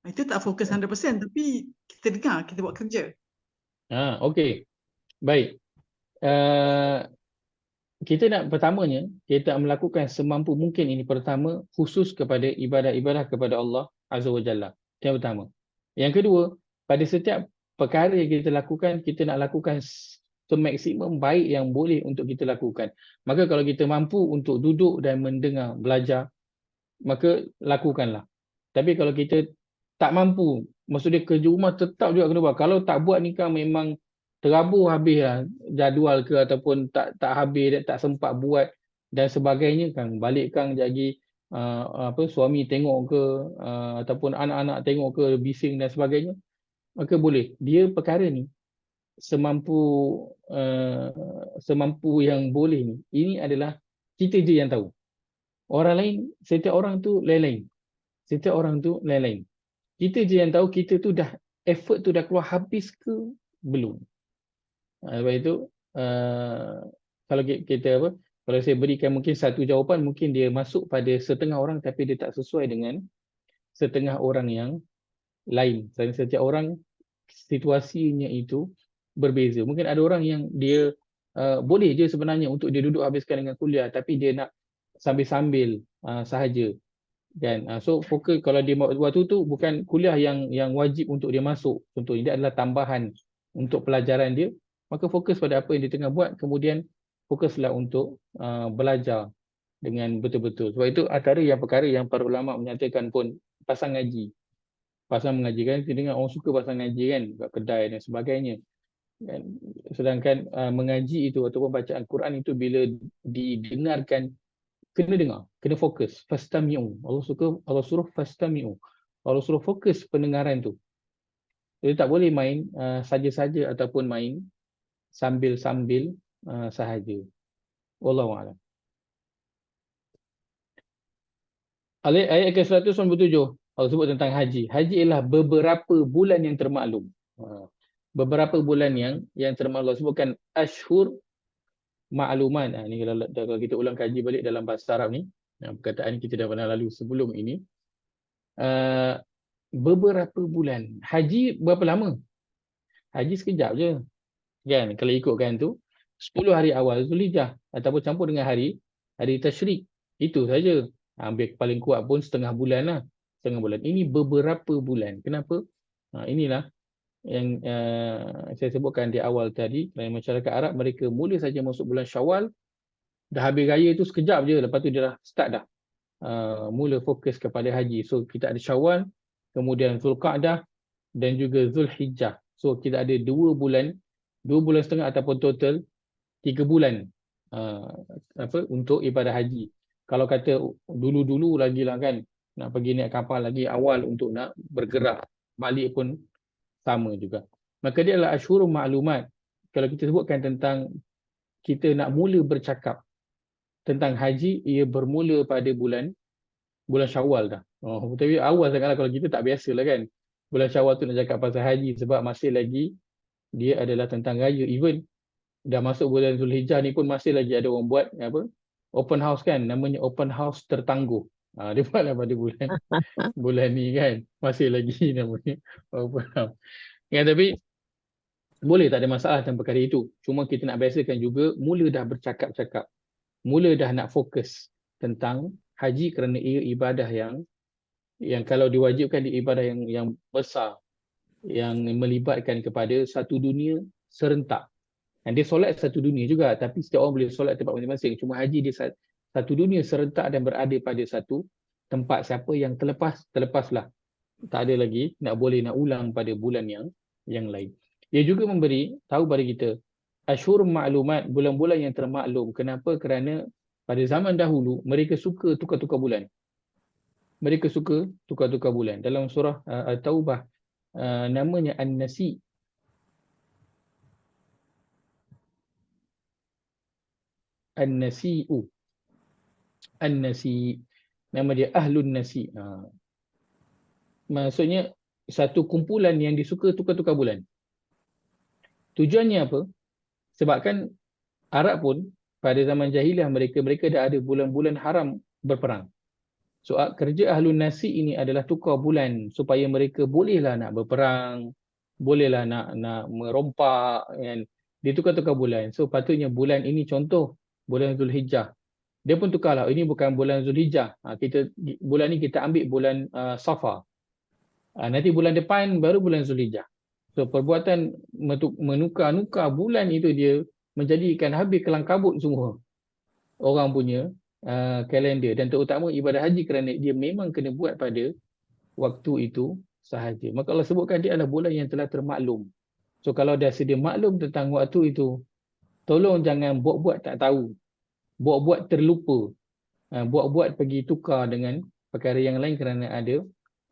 itu tak fokus 100%, tapi kita dengar, kita buat kerja. Okey. Baik. Kita nak pertamanya, kita melakukan semampu mungkin ini pertama khusus kepada ibadah-ibadah kepada Allah Azza wa Jalla. Yang pertama. Yang kedua, pada setiap perkara yang kita lakukan, kita nak lakukan semaksimum baik yang boleh untuk kita lakukan. Maka kalau kita mampu untuk duduk dan mendengar, belajar, maka lakukanlah. Tapi kalau kita tak mampu, maksudnya kerja rumah tetap juga kena buat. Kalau tak buat ni kan memang terabur habis lah jadual ke, ataupun tak habis, tak sempat buat dan sebagainya kan. Balik kan jadi suami tengok ke, ataupun anak-anak tengok ke, bising dan sebagainya. Maka boleh. Dia perkara ni semampu yang boleh ni, ini adalah kita je yang tahu. Orang lain, setiap orang tu lain-lain. Setiap orang tu lain-lain. Kita je yang tahu kita tu dah, effort tu dah keluar habis ke belum. Sebab itu kalau kita kalau saya berikan mungkin satu jawapan, mungkin dia masuk pada setengah orang tapi dia tak sesuai dengan setengah orang yang lain. Dan setiap orang situasinya itu berbeza. Mungkin ada orang yang dia boleh je sebenarnya untuk dia duduk habiskan dengan kuliah, tapi dia nak sambil-sambil sahaja. Kan? So fokus kalau dia waktu tu bukan kuliah yang wajib untuk dia masuk. Contohnya dia adalah tambahan untuk pelajaran dia. Maka fokus pada apa yang dia tengah buat, kemudian fokuslah untuk belajar dengan betul-betul. Sebab itu antara yang perkara yang para ulama menyatakan pun pasang ngaji. Pasang mengaji kan, kita dengar orang suka pasang ngaji kan, kat kedai dan sebagainya. Kan? Sedangkan mengaji itu ataupun bacaan Quran itu bila didengarkan, kena dengar, kena fokus. Fastami'u. Allah suruh fastami'u. Allah suruh fokus pendengaran tu. Jadi tak boleh main saja-saja ataupun main sambil-sambil sahaja. Wallahu a'lam. Ayat ke-197 Allah sebut tentang haji. Haji ialah beberapa bulan yang termaklum. Beberapa bulan yang termaklum. Allah sebutkan ashhur ma'luman. Ini kalau kita ulang kaji balik dalam bahasa Arab ni, perkataan kita dah pernah lalu sebelum ini. Beberapa bulan. Haji berapa lama? Haji sekejap je. Kan? Kalau ikutkan tu 10 hari awal Zulhijjah ataupun campur dengan hari tasyrik. Itu saja. Ambil paling kuat pun setengah bulan lah. Setengah bulan. Ini beberapa bulan. Kenapa? Inilah yang saya sebutkan di awal tadi. Masyarakat Arab mereka mula saja masuk bulan Syawal. Dah habis raya tu sekejap je. Lepas tu dia dah start dah. Mula fokus kepada haji. So kita ada Syawal, kemudian Zulqa'dah dan juga Zulhijjah. So kita ada 2 bulan setengah ataupun total 3 bulan untuk ibadah haji. Kalau kata dulu-dulu lagi lah kan, nak pergi naik kapal lagi awal untuk nak bergerak balik pun sama juga. Maka dia adalah asyhurul ma'lumat. Kalau kita sebutkan tentang kita nak mula bercakap tentang haji, ia bermula pada bulan Syawal dah. Tapi awal sangatlah, kalau kita tak biasa lah kan. Bulan Syawal tu nak cakap pasal haji sebab masih lagi dia adalah tentang raya. Even dah masuk bulan Zulhijjah ni pun masih lagi ada orang buat open house kan, namanya open house tertangguh. Dia buatlah pada bulan ni kan, masih lagi namanya open house. Ya, tapi boleh, tak ada masalah tentang perkara itu. Cuma kita nak biasakan juga mula dah bercakap-cakap, mula dah nak fokus tentang haji kerana ia ibadah yang kalau diwajibkan di ibadah yang besar, yang melibatkan kepada satu dunia serentak. Dan dia solat satu dunia juga, tapi setiap orang boleh solat tempat masing-masing. Cuma haji dia satu dunia serentak dan berada pada satu tempat. Siapa yang terlepaslah. Tak ada lagi nak ulang pada bulan yang lain. Dia juga memberi tahu pada kita asyhur ma'lumat, bulan-bulan yang termaklum. Kenapa? Kerana pada zaman dahulu mereka suka tukar-tukar bulan. Mereka suka tukar-tukar bulan. Dalam surah At-Taubah namanya An-Nasi. An-Nasi'u. An-Nasi. Nama dia Ahlun Nasi. Maksudnya satu kumpulan yang disuka tukar-tukar bulan. Tujuannya apa? Sebabkan Arab pun pada zaman jahiliah mereka dah ada bulan-bulan haram berperang. So kerja Ahlun Nasi ini adalah tukar bulan supaya mereka bolehlah nak berperang, bolehlah nak merompak, kan? Dia tukar-tukar bulan. So patutnya bulan ini, contoh bulan Zulhijjah, dia pun tukarlah, ini bukan bulan Zulhijjah, bulan ni kita ambil bulan Safar, nanti bulan depan baru bulan Zulhijjah. So perbuatan menukar-nukar bulan itu dia menjadikan habis kelang kabut semua orang punya kalender, dan terutama ibadah haji kerana dia memang kena buat pada waktu itu sahaja. Maka Allah sebutkan dia adalah bulan yang telah termaklum. So kalau dah sedia maklum tentang waktu itu, tolong jangan buat-buat tak tahu, buat-buat terlupa, buat-buat pergi tukar dengan perkara yang lain kerana ada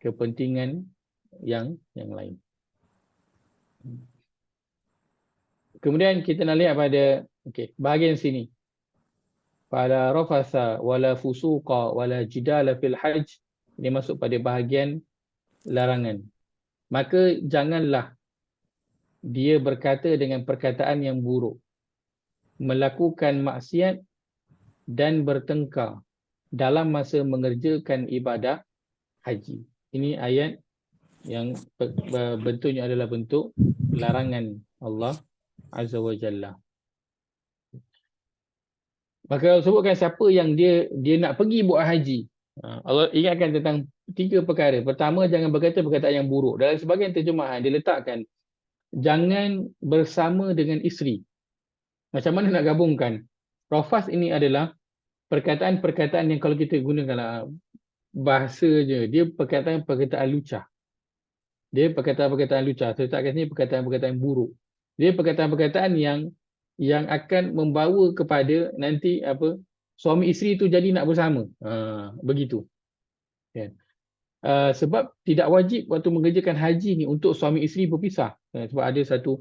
kepentingan yang lain. Kemudian kita nak lihat pada bahagian sini. Fala rafasa wala fusuqa wala jidala fil hajj. Ini masuk pada bahagian larangan. Maka janganlah dia berkata dengan perkataan yang buruk, melakukan maksiat dan bertengkar dalam masa mengerjakan ibadah haji. Ini ayat yang bentuknya adalah bentuk larangan Allah Azza wa Jalla. Maka Allah sebutkan siapa yang dia nak pergi buat haji. Allah ingatkan tentang 3 perkara. Pertama, jangan berkata perkataan yang buruk. Dalam sebahagian terjemahan dia letakkan jangan bersama dengan isteri. Macam mana nak gabungkan? Rafas ini adalah perkataan-perkataan yang kalau kita gunakan bahasa je, dia perkataan lucah. Dia perkataan-perkataan lucah. Saya letakkan sini perkataan-perkataan buruk. Dia perkataan-perkataan yang akan membawa kepada nanti apa, suami isteri itu jadi nak bersama. Begitu. Kan? Sebab tidak wajib waktu mengerjakan haji ni untuk suami isteri berpisah. Sebab ada satu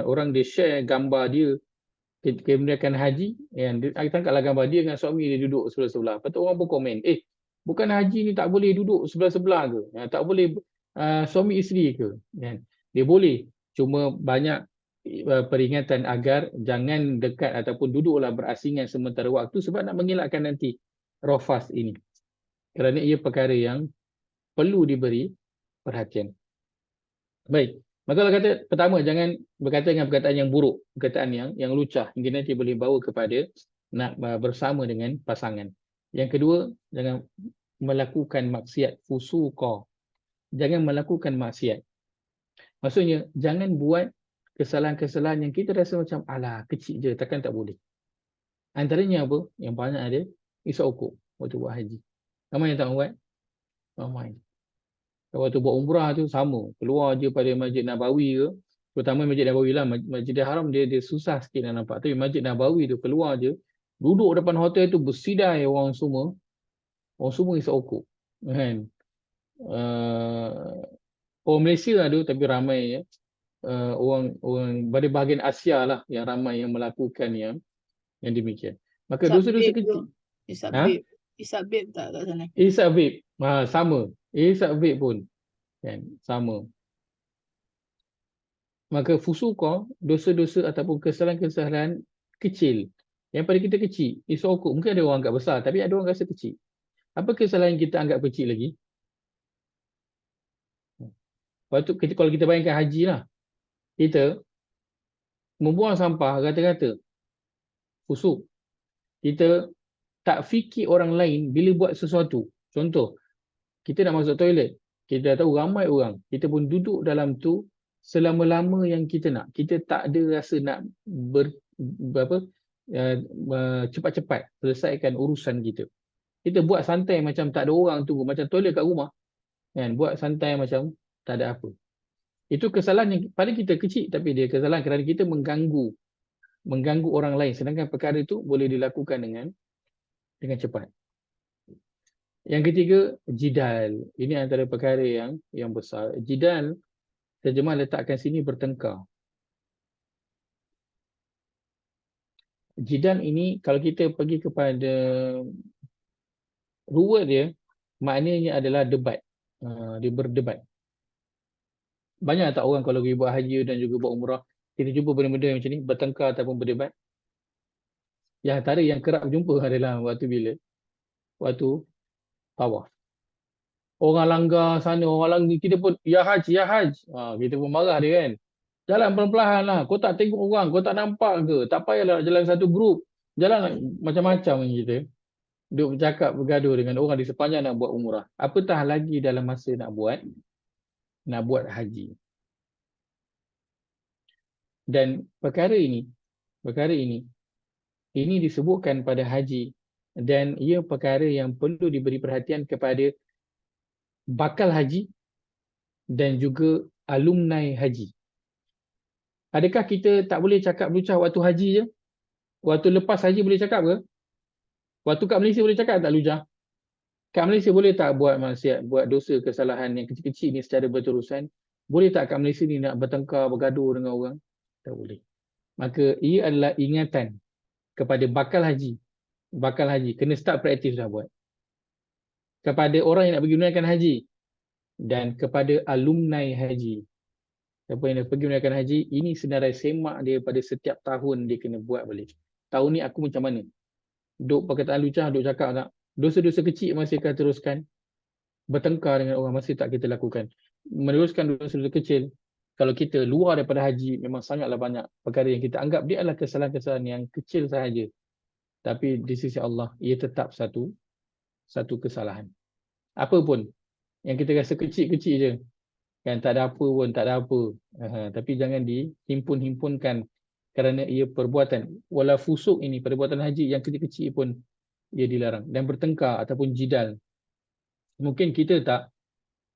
orang dia share gambar dia ketika menunaikan haji, yang dia tangkaplah gambar dia dengan suami dia duduk sebelah-sebelah. Lepas tu orang pun komen, bukan haji ni tak boleh duduk sebelah-sebelah ke? Tak boleh suami isteri ke? Kan? Dia boleh. Cuma banyak peringatan agar jangan dekat ataupun duduklah berasingan sementara waktu sebab nak mengelakkan nanti rafas ini. Kerana ia perkara yang perlu diberi perhatian. Baik. Maka kalau kata pertama, jangan berkata dengan perkataan yang buruk, perkataan yang lucah hingga nanti boleh bawa kepada nak bersama dengan pasangan. Yang kedua, jangan melakukan maksiat fusuqa. Jangan melakukan maksiat. Maksudnya jangan buat kesalahan-kesalahan yang kita rasa macam alah kecil je, takkan tak boleh. Antaranya apa? Yang banyak ada isap ukur waktu buat haji. Ramai yang tak buat? Ramai. Waktu buat umrah tu sama. Keluar je pada Masjid Nabawi ke. Terutama Masjid Nabawi lah. Masjidil Haram dia susah sikit nak nampak. Tapi Masjid Nabawi tu keluar je. Duduk depan hotel tu bersidai orang semua. Orang semua isap ukur. Kan? Orang Malaysia ada tapi ramai ya. Orang dari bahagian Asia lah yang ramai yang melakukan yang demikian. Maka dosa-dosa kecil. Isap vape. Isap vape tak kat sana? Isap vape. Sama. Isap vape pun. Kan? Sama. Maka fusuqa, dosa-dosa ataupun kesalahan-kesalahan kecil. Yang pada kita kecil. Isap ukur. Mungkin ada orang anggap besar. Tapi ada orang rasa kecil. Apa kesalahan yang kita anggap kecil lagi? Kalau kita bayangkan haji lah. Kita membuang sampah kata-kata. Fusuk. Kita tak fikir orang lain bila buat sesuatu. Contoh, kita nak masuk toilet. Kita dah tahu ramai orang. Kita pun duduk dalam tu selama-lama yang kita nak. Kita tak ada rasa nak cepat-cepat selesaikan urusan kita. Kita buat santai macam tak ada orang tunggu. Macam toilet kat rumah. Kan? Buat santai macam tak ada apa. Itu kesalahan yang pada kita kecil. Tapi dia kesalahan kerana kita mengganggu orang lain. Sedangkan perkara itu boleh dilakukan dengan cepat. Yang ketiga, jidal. Ini antara perkara yang besar. Jidal, terjemah letakkan sini bertengkar. Jidal ini, kalau kita pergi kepada ruwet dia, maknanya adalah debat. Dia berdebat. Banyak tak orang kalau pergi buat haji dan juga buat umrah, kita jumpa benda-benda macam ni, bertengkar ataupun berdebat. Yang antara yang kerap jumpa adalah waktu bila? Waktu tawaf. Orang langgar sana, orang langgar, kita pun, ya haj, ya haj. Kita pun marah dia kan. Jalan pelan-pelan lah. Kau tak tengok orang, kau tak nampak ke? Tak payahlah jalan satu grup. Jalan macam-macam kita. Duk bercakap, bergaduh dengan orang di sepanjang nak buat umrah. Apatah lagi dalam masa nak buat haji. Dan perkara ini disebutkan pada haji. Dan ia perkara yang perlu diberi perhatian kepada bakal haji dan juga alumni haji. Adakah kita tak boleh cakap lucah waktu haji je? Waktu lepas haji boleh cakap ke? Waktu kat Malaysia boleh cakap tak lucah? Kat Malaysia boleh tak buat maksiat, buat dosa, kesalahan yang kecil-kecil ni secara berterusan? Boleh tak kat Malaysia ni nak bertengkar, bergaduh dengan orang? Tak boleh. Maka ia adalah ingatan kepada bakal haji. Bakal haji. Kena start praktis dah buat. Kepada orang yang nak pergi menunaikan haji. Dan kepada alumni haji. Siapa yang nak pergi menunaikan haji, ini senarai semak dia pada setiap tahun dia kena buat balik. Tahun ni aku macam mana? Duk perkataan lucah, duk cakap tak? Dosa-dosa kecil masih akan teruskan. Bertengkar dengan orang masih tak kita lakukan. Meneruskan dosa-dosa kecil. Kalau kita luar daripada haji, memang sangatlah banyak perkara yang kita anggap dia adalah kesalahan-kesalahan yang kecil sahaja. Tapi di sisi Allah, ia tetap satu kesalahan. Apa pun yang kita rasa kecil-kecil je. Kan tak ada apa pun, tak ada apa. Tapi jangan dihimpun-himpunkan kerana ia perbuatan. Wala fusuk ini, perbuatan haji yang kecil-kecil pun ia dilarang. Dan bertengkar ataupun jidal. Mungkin kita tak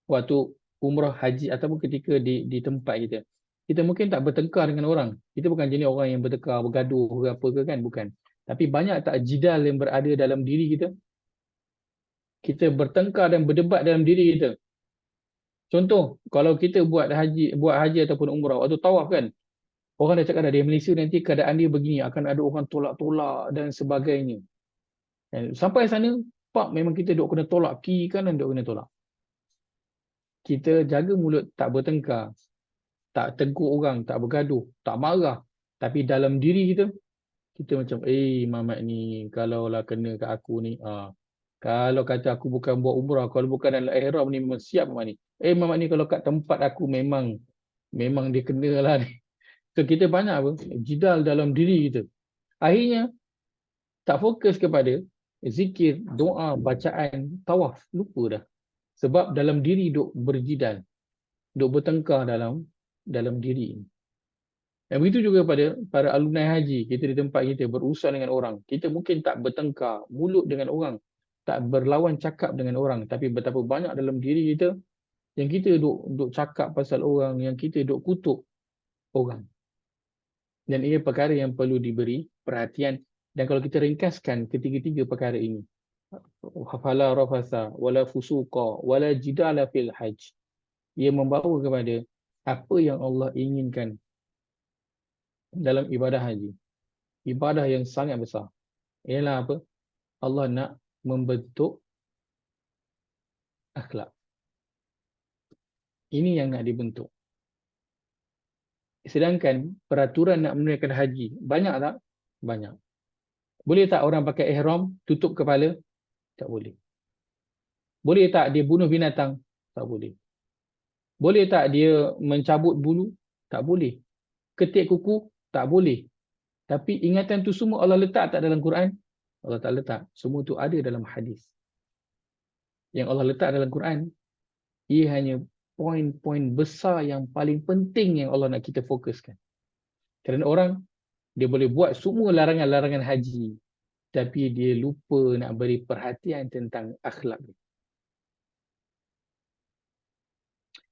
waktu umrah haji ataupun ketika di tempat kita. kita mungkin tak bertengkar dengan orang. Kita bukan jenis orang yang bertengkar, bergaduh ke apa ke kan, bukan. Tapi banyak tak jidal yang berada dalam diri kita? Kita bertengkar dan berdebat dalam diri kita. Contoh, kalau kita buat haji ataupun umrah, waktu tawaf kan, orang dah cakap dah, dia Malaysia nanti keadaan dia begini, akan ada orang tolak-tolak dan sebagainya. Dan sampai sana, pak memang kita duk kena tolak, kiri kanan duk kena tolak. Kita jaga mulut, tak bertengkar, tak tegur orang, tak bergaduh, tak marah. Tapi dalam diri kita, kita macam, Mamat ni, kalaulah kena kat aku ni, kalau kata aku bukan buat umrah, kalau bukan dalam ihram ni memang siap Mamat ni. Mamat ni kalau kat tempat aku memang dia kena lah ni. So kita banyak apa? Jidal dalam diri kita. Akhirnya tak fokus kepada zikir, doa, bacaan, tawaf. Lupa dah. Sebab dalam diri duk berjidal. Duk bertengkar dalam diri. Dan begitu juga pada para alumni haji. Kita di tempat kita berurusan dengan orang. Kita mungkin tak bertengkar mulut dengan orang. Tak berlawan cakap dengan orang, tapi betapa banyak dalam diri kita yang kita duk cakap pasal orang, yang kita duk kutuk orang. Dan ia perkara yang perlu diberi perhatian. Dan kalau kita ringkaskan ketiga-tiga perkara ini, fala rafasa wala fusuqa wala jidala fil hajj, ia membawa kepada apa yang Allah inginkan dalam ibadah haji. Ibadah yang sangat besar. Ialah apa? Allah nak membentuk akhlak. Ini yang nak dibentuk. Sedangkan peraturan nak menunaikan haji, banyak tak? Banyak. Boleh tak orang pakai ihram, tutup kepala? Tak boleh. Boleh tak dia bunuh binatang? Tak boleh. Boleh tak dia mencabut bulu? Tak boleh. Ketik kuku? Tak boleh. Tapi ingatan tu semua Allah letak tak dalam Quran? Allah tak letak. Semua tu ada dalam hadis. Yang Allah letak dalam Quran, ia hanya poin-poin besar yang paling penting yang Allah nak kita fokuskan. Kerana orang, dia boleh buat semua larangan-larangan haji, tapi dia lupa nak beri perhatian tentang akhlak.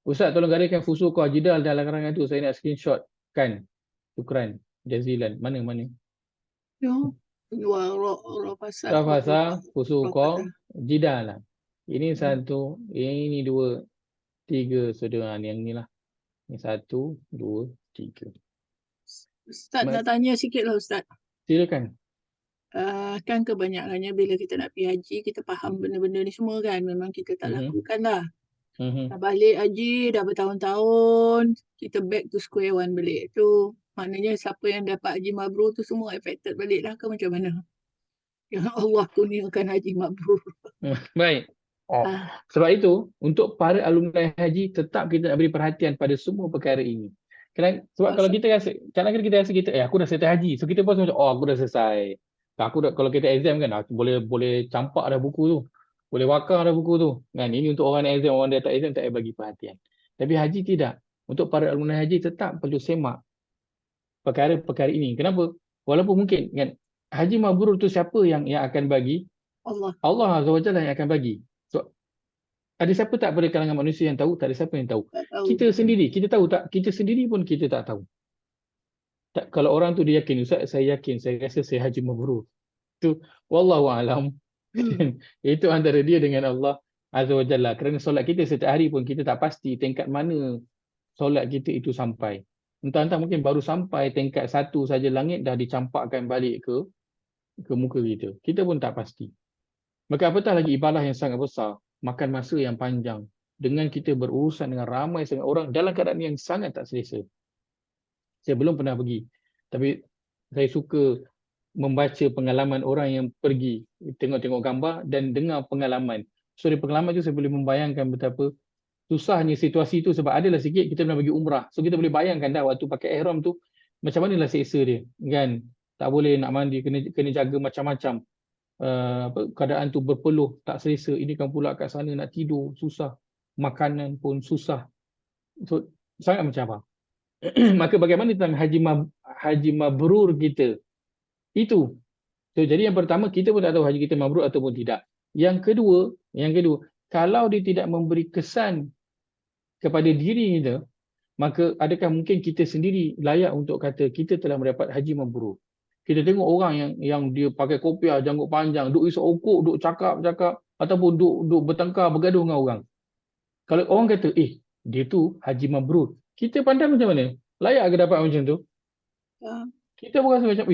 Ustaz, tolong gariskan fusuqah jidal dalam larangan tu. Saya nak screenshot kan. Syukran jazilan. Mana? Rafasa, fusuqah, jidal lah. Ini satu, ini dua, tiga, saudara. Yang ni lah. Ini 1, 2, 3. Ustaz nak tanya sikit lah Ustaz. Silakan. Kan kebanyakannya bila kita nak pergi haji, kita faham benda-benda ni semua kan. Memang kita tak lakukan lah. Dah balik haji, dah bertahun-tahun, kita back to square one balik. Tu maknanya siapa yang dapat haji mabrur tu semua affected balik lah ke macam mana? Ya Allah kurniakan haji mabrur. Baik. Sebab itu, untuk para alumni haji, tetap kita nak beri perhatian pada semua perkara ini. Sebab kalau kita rasa, kadang-kadang kita rasa aku dah selesai haji. So kita pun macam, aku dah selesai. Kalau kita exam kan, boleh campak dah buku tu. Boleh wakar dah buku tu. Kan? Ini untuk orang exam, orang yang tak exam tak payah bagi perhatian. Tapi haji tidak. Untuk para alumni haji tetap perlu semak perkara-perkara ini. Kenapa? Walaupun mungkin kan, haji mabrur tu siapa yang akan bagi? Allah Azza wa Jalla yang akan bagi. So, ada siapa tak pada kalangan manusia yang tahu? Tak ada siapa yang tahu. Kita sendiri, kita tahu tak? Kita sendiri pun kita tak tahu. Kalau orang tu dia yakin, Ustaz, saya yakin, saya rasa saya haji mabrur. Itu wallahu alam. Itu antara dia dengan Allah Azza wa Jalla. Kerana solat kita setiap hari pun kita tak pasti tingkat mana solat kita itu sampai. Entah-entah mungkin baru sampai tingkat 1 saja, langit dah dicampakkan balik ke muka kita. Kita pun tak pasti. Maka apatah lagi ibadah yang sangat besar, makan masa yang panjang, dengan kita berurusan dengan ramai sangat orang dalam keadaan yang sangat tak selesa. Saya belum pernah pergi, tapi saya suka membaca pengalaman orang yang pergi, tengok-tengok gambar dan dengar pengalaman. So dari pengalaman itu saya boleh membayangkan betapa susahnya situasi itu, sebab adalah sikit kita pernah pergi umrah. So kita boleh bayangkan dah waktu pakai ihram tu macam manalah seksa dia, kan? Tak boleh nak mandi, kena jaga macam-macam. Keadaan tu berpeluh, tak selesa. Ini kan pula kat sana nak tidur susah, makanan pun susah. So sangat macam apa. Maka bagaimana tentang haji mabrur kita? Itu. So, jadi yang pertama, kita pun tak tahu haji kita mabrur ataupun tidak. Yang kedua, kalau dia tidak memberi kesan kepada diri kita, maka adakah mungkin kita sendiri layak untuk kata kita telah mendapat haji mabrur? Kita tengok orang yang dia pakai kopiah, janggut panjang, duk isap okok, duk cakap-cakap ataupun duk bertengkar, bergaduh dengan orang. Kalau orang kata, dia tu haji mabrur, kita pandang macam mana? Layak ke dapat macam tu? Kita pun rasa macam,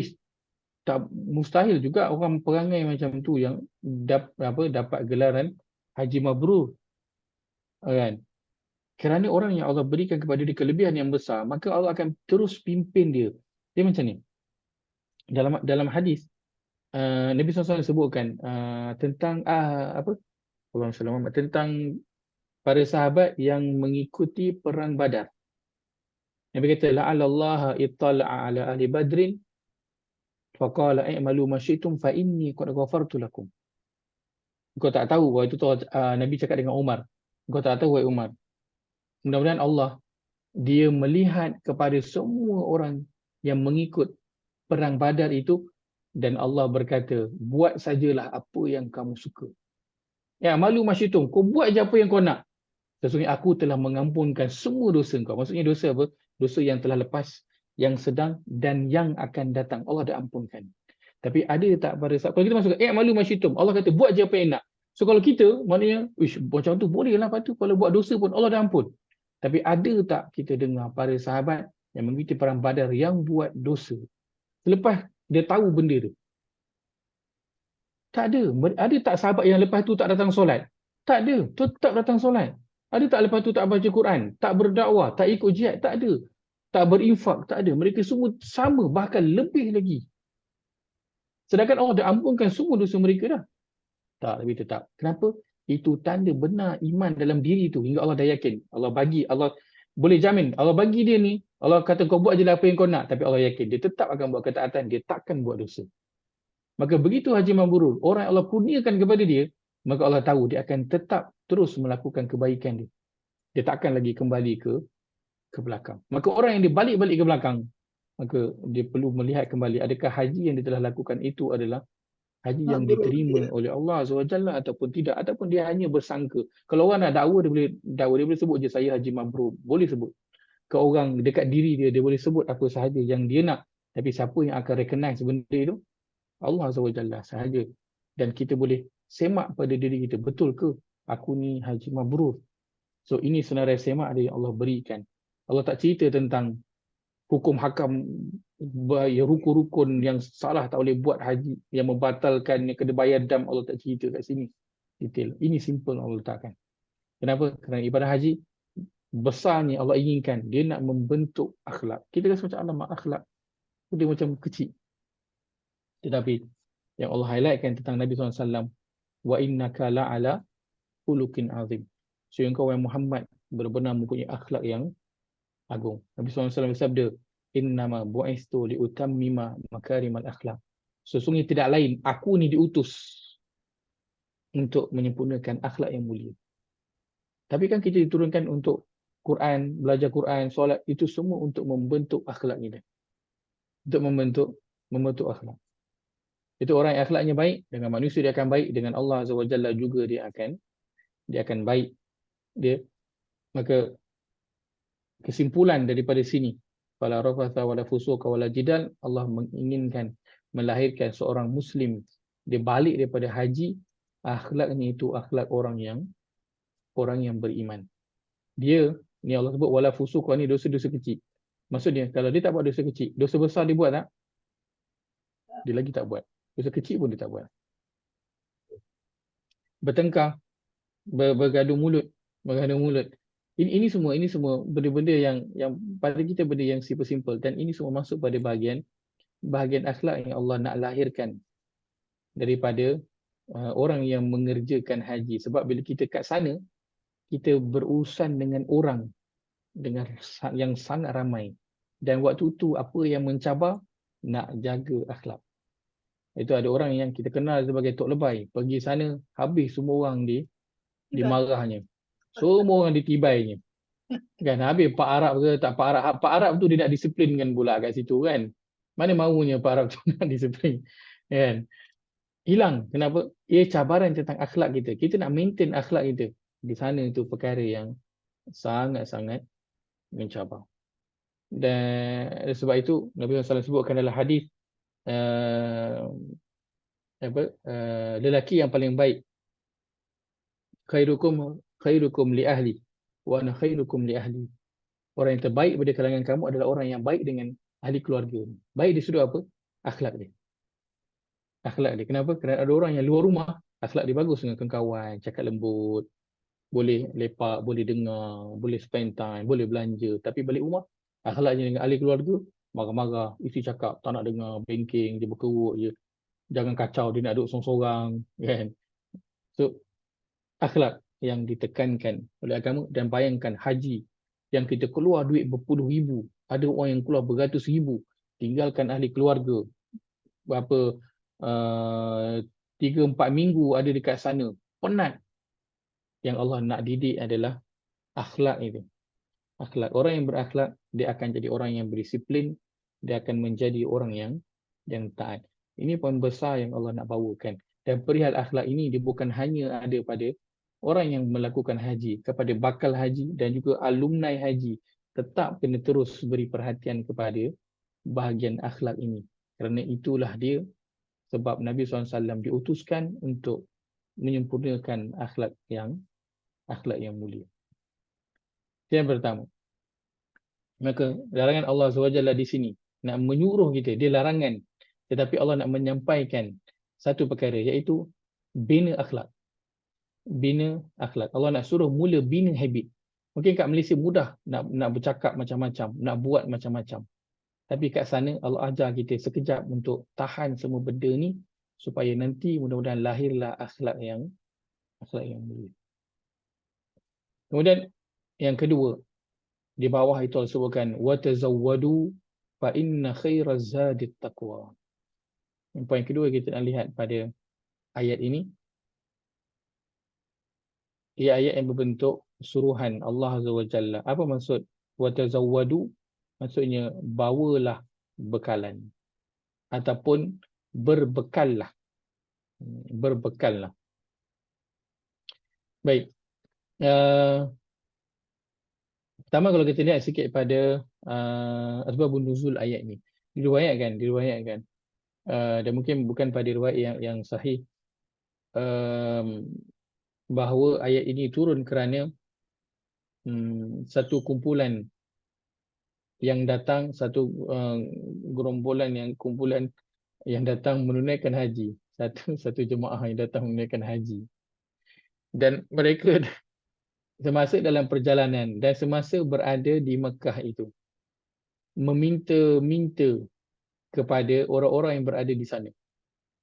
tak mustahil juga orang perangai macam tu yang dapat gelaran haji mabrur. Kan? Kerana orang yang Allah berikan kepada dia kelebihan yang besar, maka Allah akan terus pimpin dia. Dia macam ni. Dalam hadis, Nabi SAW sebutkan tentang Allahumma salli ala Muhammad, tentang para sahabat yang mengikuti perang Badar. Nabi kata, la'allallaha ittala'a ala ahli badrin faqala i'malu ma syi'tum fa inni qad ghafartu lakum. Kau tak tahu, waktu tu Nabi cakap dengan Umar, kau tak tahu wahai Umar, mudah-mudahan Allah dia melihat kepada semua orang yang mengikut perang Badar itu dan Allah berkata, buat sajalah apa yang kamu suka. Ya, malu masyitum, kau buat je apa yang kau nak. Sesungguhnya aku telah mengampunkan semua dosa kau. Maksudnya dosa apa? Dosa yang telah lepas, yang sedang dan yang akan datang. Allah dah ampunkan. Tapi ada tak pada saat, kalau kita masuk, malu masyitum, Allah kata buat je apa yang nak. So kalau kita, maknanya, macam tu boleh lah, lepas tu kalau buat dosa pun Allah dah ampun. Tapi ada tak kita dengar para sahabat yang mengikuti perang Badar yang buat dosa selepas dia tahu benda tu? Tak ada. Ada tak sahabat yang lepas tu tak datang solat? Tak ada. Tetap datang solat. Ada tak lepas tu tak baca Quran? Tak berdakwah? Tak ikut jihad? Tak ada. Tak berinfak? Tak ada. Mereka semua sama, bahkan lebih lagi. Sedangkan Allah dah ampunkan semua dosa mereka dah. Tak, tapi tetap. Kenapa? Itu tanda benar iman dalam diri tu. Hingga Allah dah yakin. Allah boleh jamin. Allah bagi dia ni. Allah kata kau buat je lah apa yang kau nak. Tapi Allah yakin. Dia tetap akan buat ketaatan. Dia takkan buat dosa. Maka begitu haji mabrur, orang yang Allah kurniakan kepada dia, maka Allah tahu dia akan tetap terus melakukan kebaikan dia. Dia takkan lagi kembali ke belakang. Maka orang yang dia balik-balik ke belakang, maka dia perlu melihat kembali adakah haji yang dia telah lakukan itu adalah haji yang diterima oleh Allah SWT ataupun tidak, ataupun dia hanya bersangka. Kalau orang nak dakwa, dia boleh sebut je saya haji mabrur, boleh sebut. Ke orang dekat diri dia boleh sebut apa sahaja yang dia nak. Tapi siapa yang akan recognize benda itu? Allah SWT sahaja. Dan kita boleh semak pada diri kita, betul ke aku ni haji mabrur? So ini senarai semak dia yang Allah berikan. Allah tak cerita tentang hukum hakam rukun-rukun yang salah tak boleh buat haji, yang membatalkan, yang kena bayar dam. Allah tak cerita kat sini detail. Ini simple Allah letakkan. Kenapa? Kerana ibadah haji besarnya Allah inginkan dia nak membentuk akhlak. Kita rasa macam alamak akhlak dia macam kecil. Tetapi yang Allah highlightkan tentang Nabi SAW, wa innaka la'ala khuluqin azim. So yang kau Muhammad benar-benar mempunyai akhlak yang agung. Nabi SAW bersabda, innama bu'istu liutammima makarimal akhlak. Sesungguhnya tidak lain, aku ni diutus untuk menyempurnakan akhlak yang mulia. Tapi kan kita diturunkan untuk Quran, belajar Quran, solat, itu semua untuk membentuk akhlak kita. Untuk membentuk akhlak. Itu orang yang akhlaknya baik, dengan manusia dia akan baik, dengan Allah SWT juga dia akan baik. Maka kesimpulan daripada sini, fala rafatha wala fusuqa wala jidal, Allah menginginkan melahirkan seorang muslim, dia balik daripada haji, akhlaknya itu akhlak orang yang beriman. Dia ni Allah sebut wala fusuqa, ni dosa-dosa kecil. Maksudnya kalau dia tak buat dosa kecil, dosa besar dia buat tak? Dia lagi tak buat. Dosa kecil pun dia tak buat. Bertengkar, bergaduh mulut. Ini semua benda-benda yang pada kita benda yang simple dan ini semua masuk pada bahagian akhlak yang Allah nak lahirkan daripada orang yang mengerjakan haji. Sebab bila kita kat sana, kita berurusan dengan orang yang sangat ramai. Dan waktu tu apa yang mencabar? Nak jaga akhlak. Itu ada orang yang kita kenal sebagai tok lebay. Pergi sana, habis semua orang dimarahnya. Semua orang ditibainya. Kan, habis Pak Arab ke tak Pak Arab. Pak Arab tu dia nak disiplinkan pula kat situ kan. Mana mahunya Pak Arab tu nak disiplin. Kan? Hilang. Kenapa? Ia cabaran tentang akhlak kita. Kita nak maintain akhlak kita. Di sana itu perkara yang sangat-sangat mencabar. Dan sebab itu Nabi SAW sebutkan dalam hadis lelaki yang paling baik, khairukum li ahli wa ana khairukum li ahli. Orang yang terbaik pada kalangan kamu adalah orang yang baik dengan ahli keluarga. Baik di sudut apa? Akhlak dia. Akhlak dia. Kenapa? Kerana ada orang yang luar rumah, akhlak dia bagus dengan kawan, cakap lembut, boleh lepak, boleh dengar, boleh spend time, boleh belanja. Tapi balik rumah, akhlaknya dengan ahli keluarga, marah-marah, isi cakap, tak nak dengar, bengking, dia berkerut je. Jangan kacau, dia nak duduk sorang-sorang. Kan? So, akhlak yang ditekankan oleh agama. Dan bayangkan haji yang kita keluar duit berpuluh ribu, ada orang yang keluar beratus ribu, tinggalkan ahli keluarga, berapa 3-4 minggu ada dekat sana, penat. Yang Allah nak didik adalah akhlak itu. Akhlak. Orang yang berakhlak, dia akan jadi orang yang berdisiplin, dia akan menjadi orang yang taat. Ini poin besar yang Allah nak bawakan. Dan perihal akhlak ini, dia bukan hanya ada pada orang yang melakukan haji, kepada bakal haji dan juga alumni haji. Tetap kena terus beri perhatian kepada bahagian akhlak ini. Kerana itulah dia sebab Nabi SAW diutuskan untuk menyempurnakan akhlak yang mulia. Itu yang pertama. Maka larangan Allah SWT di sini nak menyuruh kita, dia larangan, tetapi Allah nak menyampaikan satu perkara, iaitu bina akhlak. Bina akhlak. Allah nak suruh mula bina habit. Mungkin kat Malaysia mudah nak bercakap macam-macam, nak buat macam-macam. Tapi kat sana Allah ajar kita sekejap untuk tahan semua benda ni supaya nanti mudah-mudahan lahirlah akhlak yang mulia. Kemudian yang kedua, di bawah itu Allah sebutkan wa tazawwadu fa inna khairaz zadit taqwa. Yang poin kedua kita nak lihat pada ayat ini, ia ayat yang berbentuk suruhan Allah Azza wa Jalla. Apa maksud wa tazawwadu? Maksudnya bawalah bekalan ataupun berbekallah. Berbekallah. Baik. Pertama kalau kita lihat sikit pada asbabun nuzul ayat ni. Diriwayatkan dan mungkin bukan pada riwayat yang sahih, bahawa ayat ini turun kerana satu kumpulan yang datang, satu kumpulan yang datang menunaikan haji, satu jemaah yang datang menunaikan haji, dan mereka semasa dalam perjalanan dan semasa berada di Mekah itu meminta kepada orang-orang yang berada di sana.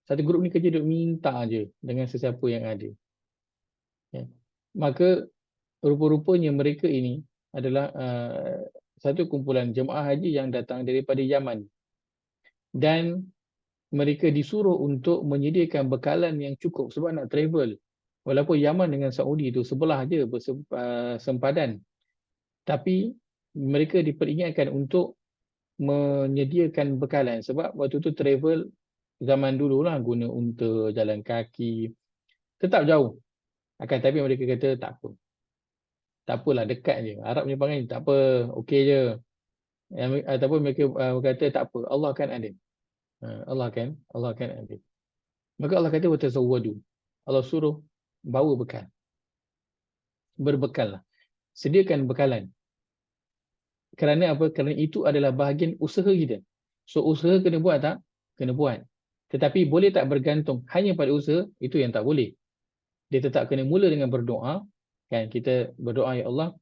Satu grup ni kerja duk minta aja dengan sesiapa yang ada. Ya. Maka rupa-rupanya mereka ini adalah satu kumpulan jemaah haji yang datang daripada Yaman. Dan mereka disuruh untuk menyediakan bekalan yang cukup sebab nak travel. Walaupun Yaman dengan Saudi itu sebelah aja sempadan. Tapi mereka diperingatkan untuk menyediakan bekalan sebab waktu tu travel zaman dululah guna unta, jalan kaki, tetap jauh. Akan tapi mereka kata tak apa. Tak apalah, dekat je. Arab punya perangai tak apa, okey je. Ataupun mereka kata tak apa, Allah akan ada. Allah akan ada. Maka Allah kata watazawwadu. Allah suruh bawa bekal. Berbekallah. Sediakan bekalan. Kerana apa? Kerana itu adalah bahagian usaha kita. So usaha kena buat tak? Kena buat. Tetapi boleh tak bergantung hanya pada usaha? Itu yang tak boleh. Dia tetap kena mula dengan berdoa. Kan kita berdoa, ya Allah,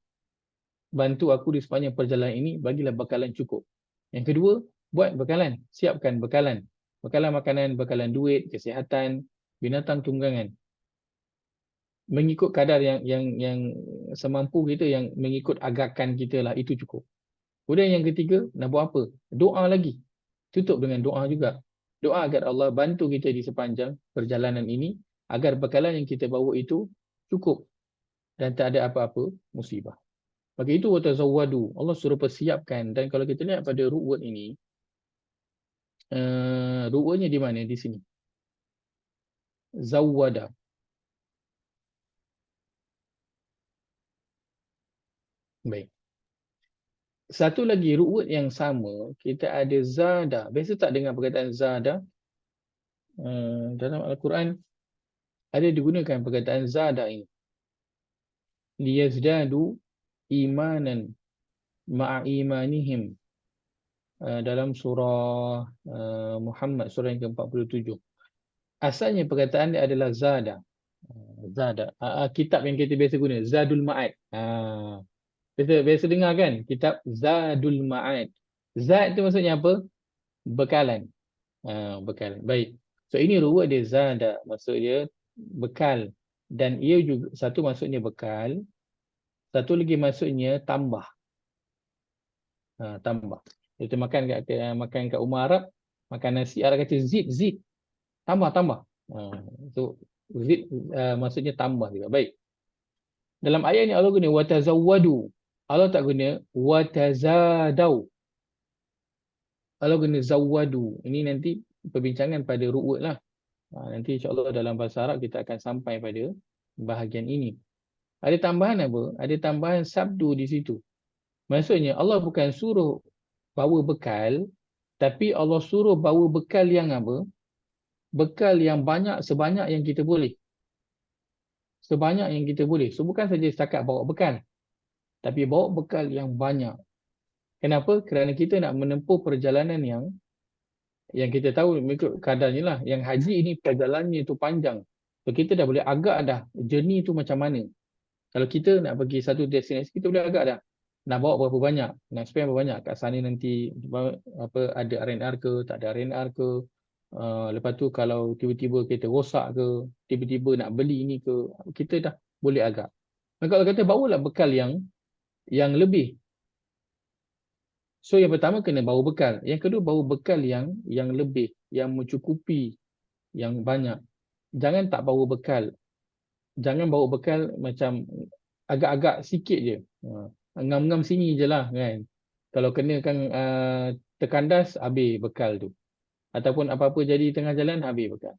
bantu aku di sepanjang perjalanan ini, bagilah bekalan cukup. Yang kedua, buat bekalan, siapkan bekalan. Bekalan makanan, bekalan duit, kesihatan, binatang tunggangan. Mengikut kadar yang semampu kita, yang mengikut agakan kita lah, itu cukup. Kemudian yang ketiga, nak buat apa? Doa lagi. Tutup dengan doa juga. Doa agar Allah bantu kita di sepanjang perjalanan ini, agar bekalan yang kita bawa itu cukup dan tak ada apa-apa musibah. Maka itu watazawwadu. Allah suruh persiapkan. Dan kalau kita lihat pada root word ini, root wordnya di mana? Di sini. Zawwada. Baik. Satu lagi ru'ud yang sama, kita ada zada. Biasa tak dengar perkataan zada? Dalam Al-Quran ada digunakan perkataan zada ini. Liyazdadu imanan ma'a imanihim. Dalam surah Muhammad, surah yang ke-47. Asalnya perkataan dia adalah zada. Zada. Kitab yang kita biasa guna, Zadul Ma'ad. Biasa dengar kan? Kitab Zadul Ma'ad. Zad tu maksudnya apa? Bekalan. Bekal. Baik. So ini ruwad dia zada. Maksud dia bekal. Dan ia juga, satu maksudnya bekal. Satu lagi maksudnya tambah. Tambah. Kita makan kat rumah Arab, makan nasi Arab kata zid. Tambah. So zid maksudnya tambah juga. Baik. Dalam ayat ni Allah guna watazawwadu. Allah tak guna watazadau. Allah guna zawwadu. Ini nanti perbincangan pada ru'ud lah. Nanti insyaAllah dalam bahasa Arab kita akan sampai pada bahagian ini. Ada tambahan apa? Ada tambahan sabdu di situ. Maksudnya Allah bukan suruh bawa bekal, tapi Allah suruh bawa bekal yang apa? Bekal yang banyak sebanyak yang kita boleh. Sebanyak yang kita boleh. So bukan saja setakat bawa bekal, tapi bawa bekal yang banyak. Kenapa? Kerana kita nak menempuh perjalanan yang kita tahu mengikut kadarnya lah. Yang haji ini perjalanannya itu panjang. So kita dah boleh agak dah journey tu macam mana. Kalau kita nak pergi satu destinasi, kita boleh agak dah. Nak bawa berapa banyak, nak spend berapa banyak kat sana nanti, apa ada R&R ke, tak ada R&R ke. Lepas tu kalau tiba-tiba kereta rosak ke, tiba-tiba nak beli ni ke, kita dah boleh agak. Maka kalau kata bawalah bekal yang lebih. So yang pertama kena bawa bekal. Yang kedua bawa bekal yang lebih, yang mencukupi, yang banyak. Jangan tak bawa bekal. Jangan bawa bekal macam agak-agak sikit je. Ngam-ngam sini je lah kan. Kalau kena kan terkandas, habis bekal tu. Ataupun apa-apa jadi tengah jalan, habis bekal.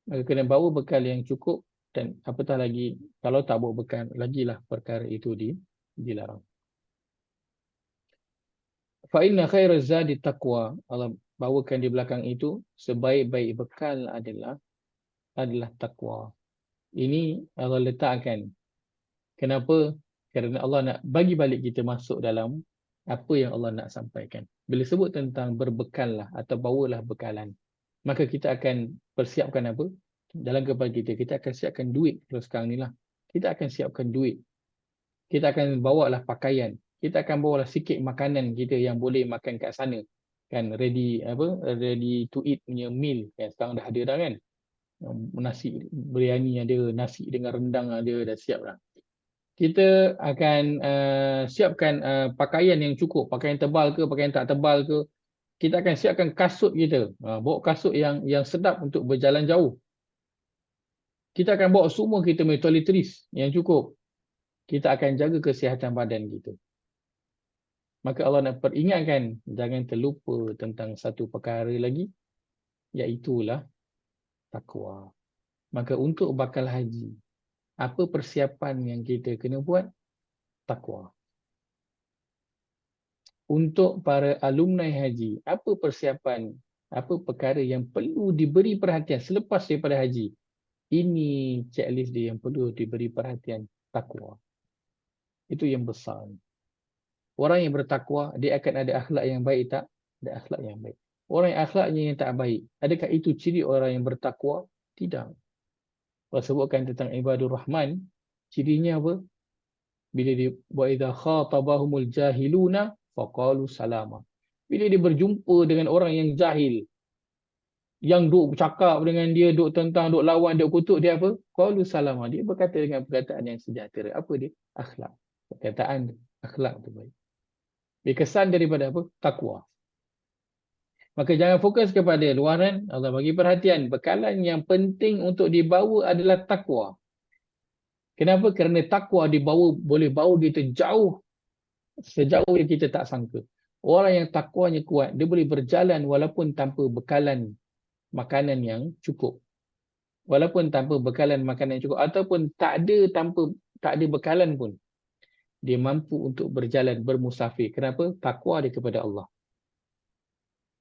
Maka kena bawa bekal yang cukup. Dan apatah lagi, kalau tak bawa bekal, lagilah perkara itu dilarang. Fa inna khairaz zadi taqwa. Allah bawakan di belakang itu, sebaik-baik bekal adalah takwa. Ini Allah letakkan. Kenapa? Kerana Allah nak bagi balik kita masuk dalam apa yang Allah nak sampaikan. Bila sebut tentang berbekal lah atau bawalah bekalan, maka kita akan persiapkan apa? Dalam kepala kita akan siapkan duit. Terus sekarang ni lah. Kita akan siapkan duit. Kita akan bawalah pakaian. Kita akan bawalah sikit makanan kita yang boleh makan kat sana. Kan ready to eat punya meal. Kan sekarang dah ada dah kan. Nasi biryani ada, nasi dengan rendang ada, dah siap dah. Kita akan siapkan pakaian yang cukup, pakaian tebal ke, pakaian tak tebal ke. Kita akan siapkan kasut kita, bawa kasut yang sedap untuk berjalan jauh. Kita akan bawa semua kita punya toiletries yang cukup. Kita akan jaga kesihatan badan kita. Maka Allah nak peringatkan, jangan terlupa tentang satu perkara lagi, iaitulah takwa. Maka untuk bakal haji, apa persiapan yang kita kena buat? Takwa. Untuk para alumni haji, apa persiapan, apa perkara yang perlu diberi perhatian selepas daripada haji? Ini checklist dia yang perlu diberi perhatian, takwa. Itu yang besar. Orang yang bertakwa, dia akan ada akhlak yang baik tak? Ada akhlak yang baik. Orang yang akhlaknya yang tak baik, adakah itu ciri orang yang bertakwa? Tidak. Kalau sebutkan tentang ibadur Rahman, cirinya apa? Bila dia wa idza khatabahumul jahiluna faqalu salama. Bila dia berjumpa dengan orang yang jahil, yang duk bercakap dengan dia, duk tentang, duk lawan, duk kutuk, dia apa? Qalu salama. Dia berkata dengan perkataan yang sejahtera. Apa dia? Akhlak. Perkataan akhlak tu baik. Dia kesan daripada apa? Takwa. Maka jangan fokus kepada luaran. Allah bagi perhatian. Bekalan yang penting untuk dibawa adalah takwa. Kenapa? Kerana takwa boleh bawa kita jauh. Sejauh yang kita tak sangka. Orang yang takwanya kuat, dia boleh berjalan walaupun tanpa bekalan makanan yang cukup. Walaupun tanpa bekalan makanan yang cukup. Ataupun tak ada bekalan pun. Dia mampu untuk berjalan, bermusafir. Kenapa? Takwa dia kepada Allah.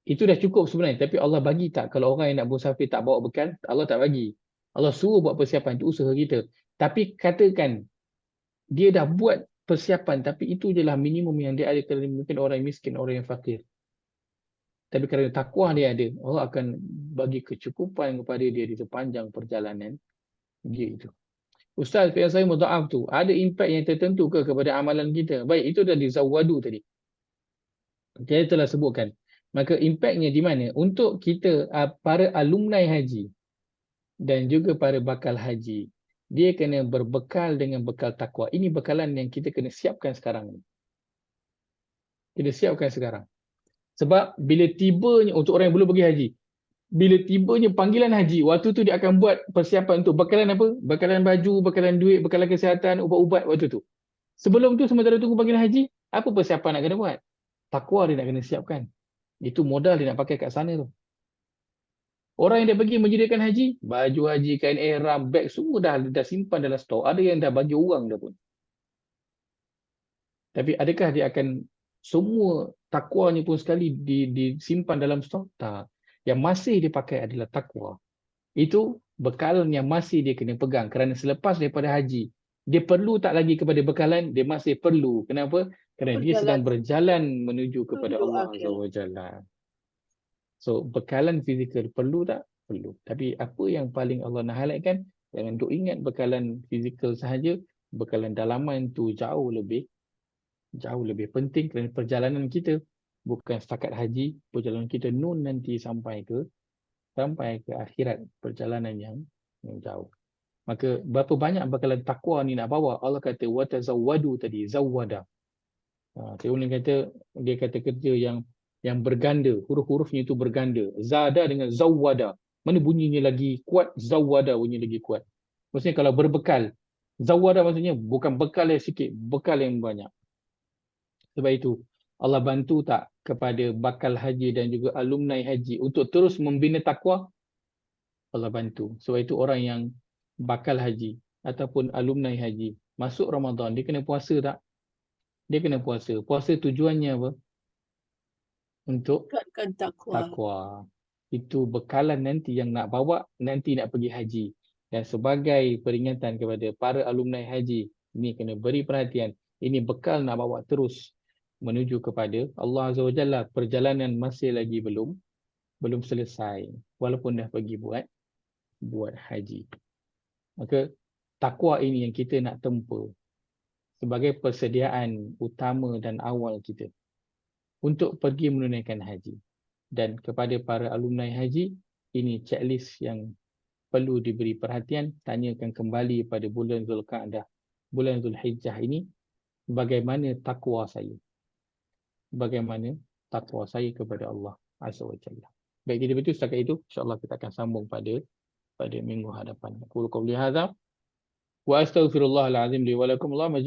Itu dah cukup sebenarnya. Tapi Allah bagi tak? Kalau orang yang nak musafir tak bawa bekal, Allah tak bagi. Allah suruh buat persiapan. Itu usaha kita. Tapi katakan, dia dah buat persiapan. Tapi itu je lah minimum yang dia ada. Kerana mungkin orang yang miskin, orang yang fakir. Tapi kerana takwa dia ada, Allah akan bagi kecukupan kepada dia di sepanjang perjalanan dia itu. Ustaz, yang saya mudha'af tu, ada impak yang tertentu ke kepada amalan kita? Baik, itu dah dizawwadu tadi. Saya telah sebutkan. Maka impaknya di mana? Untuk kita, para alumni haji dan juga para bakal haji, dia kena berbekal dengan bekal takwa. Ini bekalan yang kita kena siapkan sekarang. Kita siapkan sekarang. Sebab bila tibanya, untuk orang yang belum pergi haji, bila tibanya panggilan haji, waktu tu dia akan buat persiapan untuk bekalan apa? Bekalan baju, bekalan duit, bekalan kesihatan, ubat-ubat waktu tu. Sebelum tu, sementara tunggu panggilan haji, apa persiapan nak kena buat? Takwa dia nak kena siapkan. Itu modal dia nak pakai kat sana tu. Orang yang dah pergi menyediakan haji, baju haji, kain ihram, beg, semua dah simpan dalam stok. Ada yang dah bagi orang dah pun. Tapi adakah dia akan semua takwanya pun sekali disimpan dalam stok? Tak. Yang masih dipakai adalah takwa. Itu bekalan yang masih dia kena pegang. Kerana selepas daripada haji, dia perlu tak lagi kepada bekalan, dia masih perlu. Kenapa? Kerana dia sedang berjalan menuju kepada Allah Azza wa Jalla. So, bekalan fizikal perlu tak? Perlu. Tapi apa yang paling Allah nak highlightkan, jangan duk ingat bekalan fizikal sahaja, bekalan dalaman tu jauh lebih penting kerana perjalanan kita bukan setakat haji, perjalanan kita nanti sampai ke akhirat, perjalanan yang jauh. Maka berapa banyak bekalan takwa ni nak bawa? Allah kata watazawwadu tadi, zawwada. Saya ulang kata, dia kata kerja yang berganda, huruf-hurufnya itu berganda. Zada dengan zawwada. Mana bunyinya lagi kuat? Zawwada bunyi lagi kuat. Maksudnya kalau berbekal, zawwada maksudnya bukan bekal yang sikit, bekal yang banyak. Sebab itu Allah bantu tak kepada bakal haji dan juga alumni haji untuk terus membina takwa? Allah bantu. Sebab itu orang yang bakal haji ataupun alumni haji masuk Ramadan, dia kena puasa tak? Dia kena puasa. Puasa tujuannya apa? Untuk takwa. Itu bekalan nanti yang nak bawa, nanti nak pergi haji. Dan sebagai peringatan kepada para alumni haji, ini kena beri perhatian. Ini bekal nak bawa terus menuju kepada Allah Azza wa Jalla. Perjalanan masih lagi belum selesai. Walaupun dah pergi buat haji. Maka takwa ini yang kita nak tempa sebagai persediaan utama dan awal kita untuk pergi menunaikan haji. Dan kepada para alumni haji, ini checklist yang perlu diberi perhatian. Tanyakan kembali pada bulan Zulqa'dah, bulan Zulhijjah ini, bagaimana takwa saya? Bagaimana takwa saya kepada Allah Azza wa Jalla. Baik, kita betul setakat itu. InsyaAllah kita akan sambung pada minggu hadapan. Aku qawli hadza wa astaghfirullahal azim li wa lakum.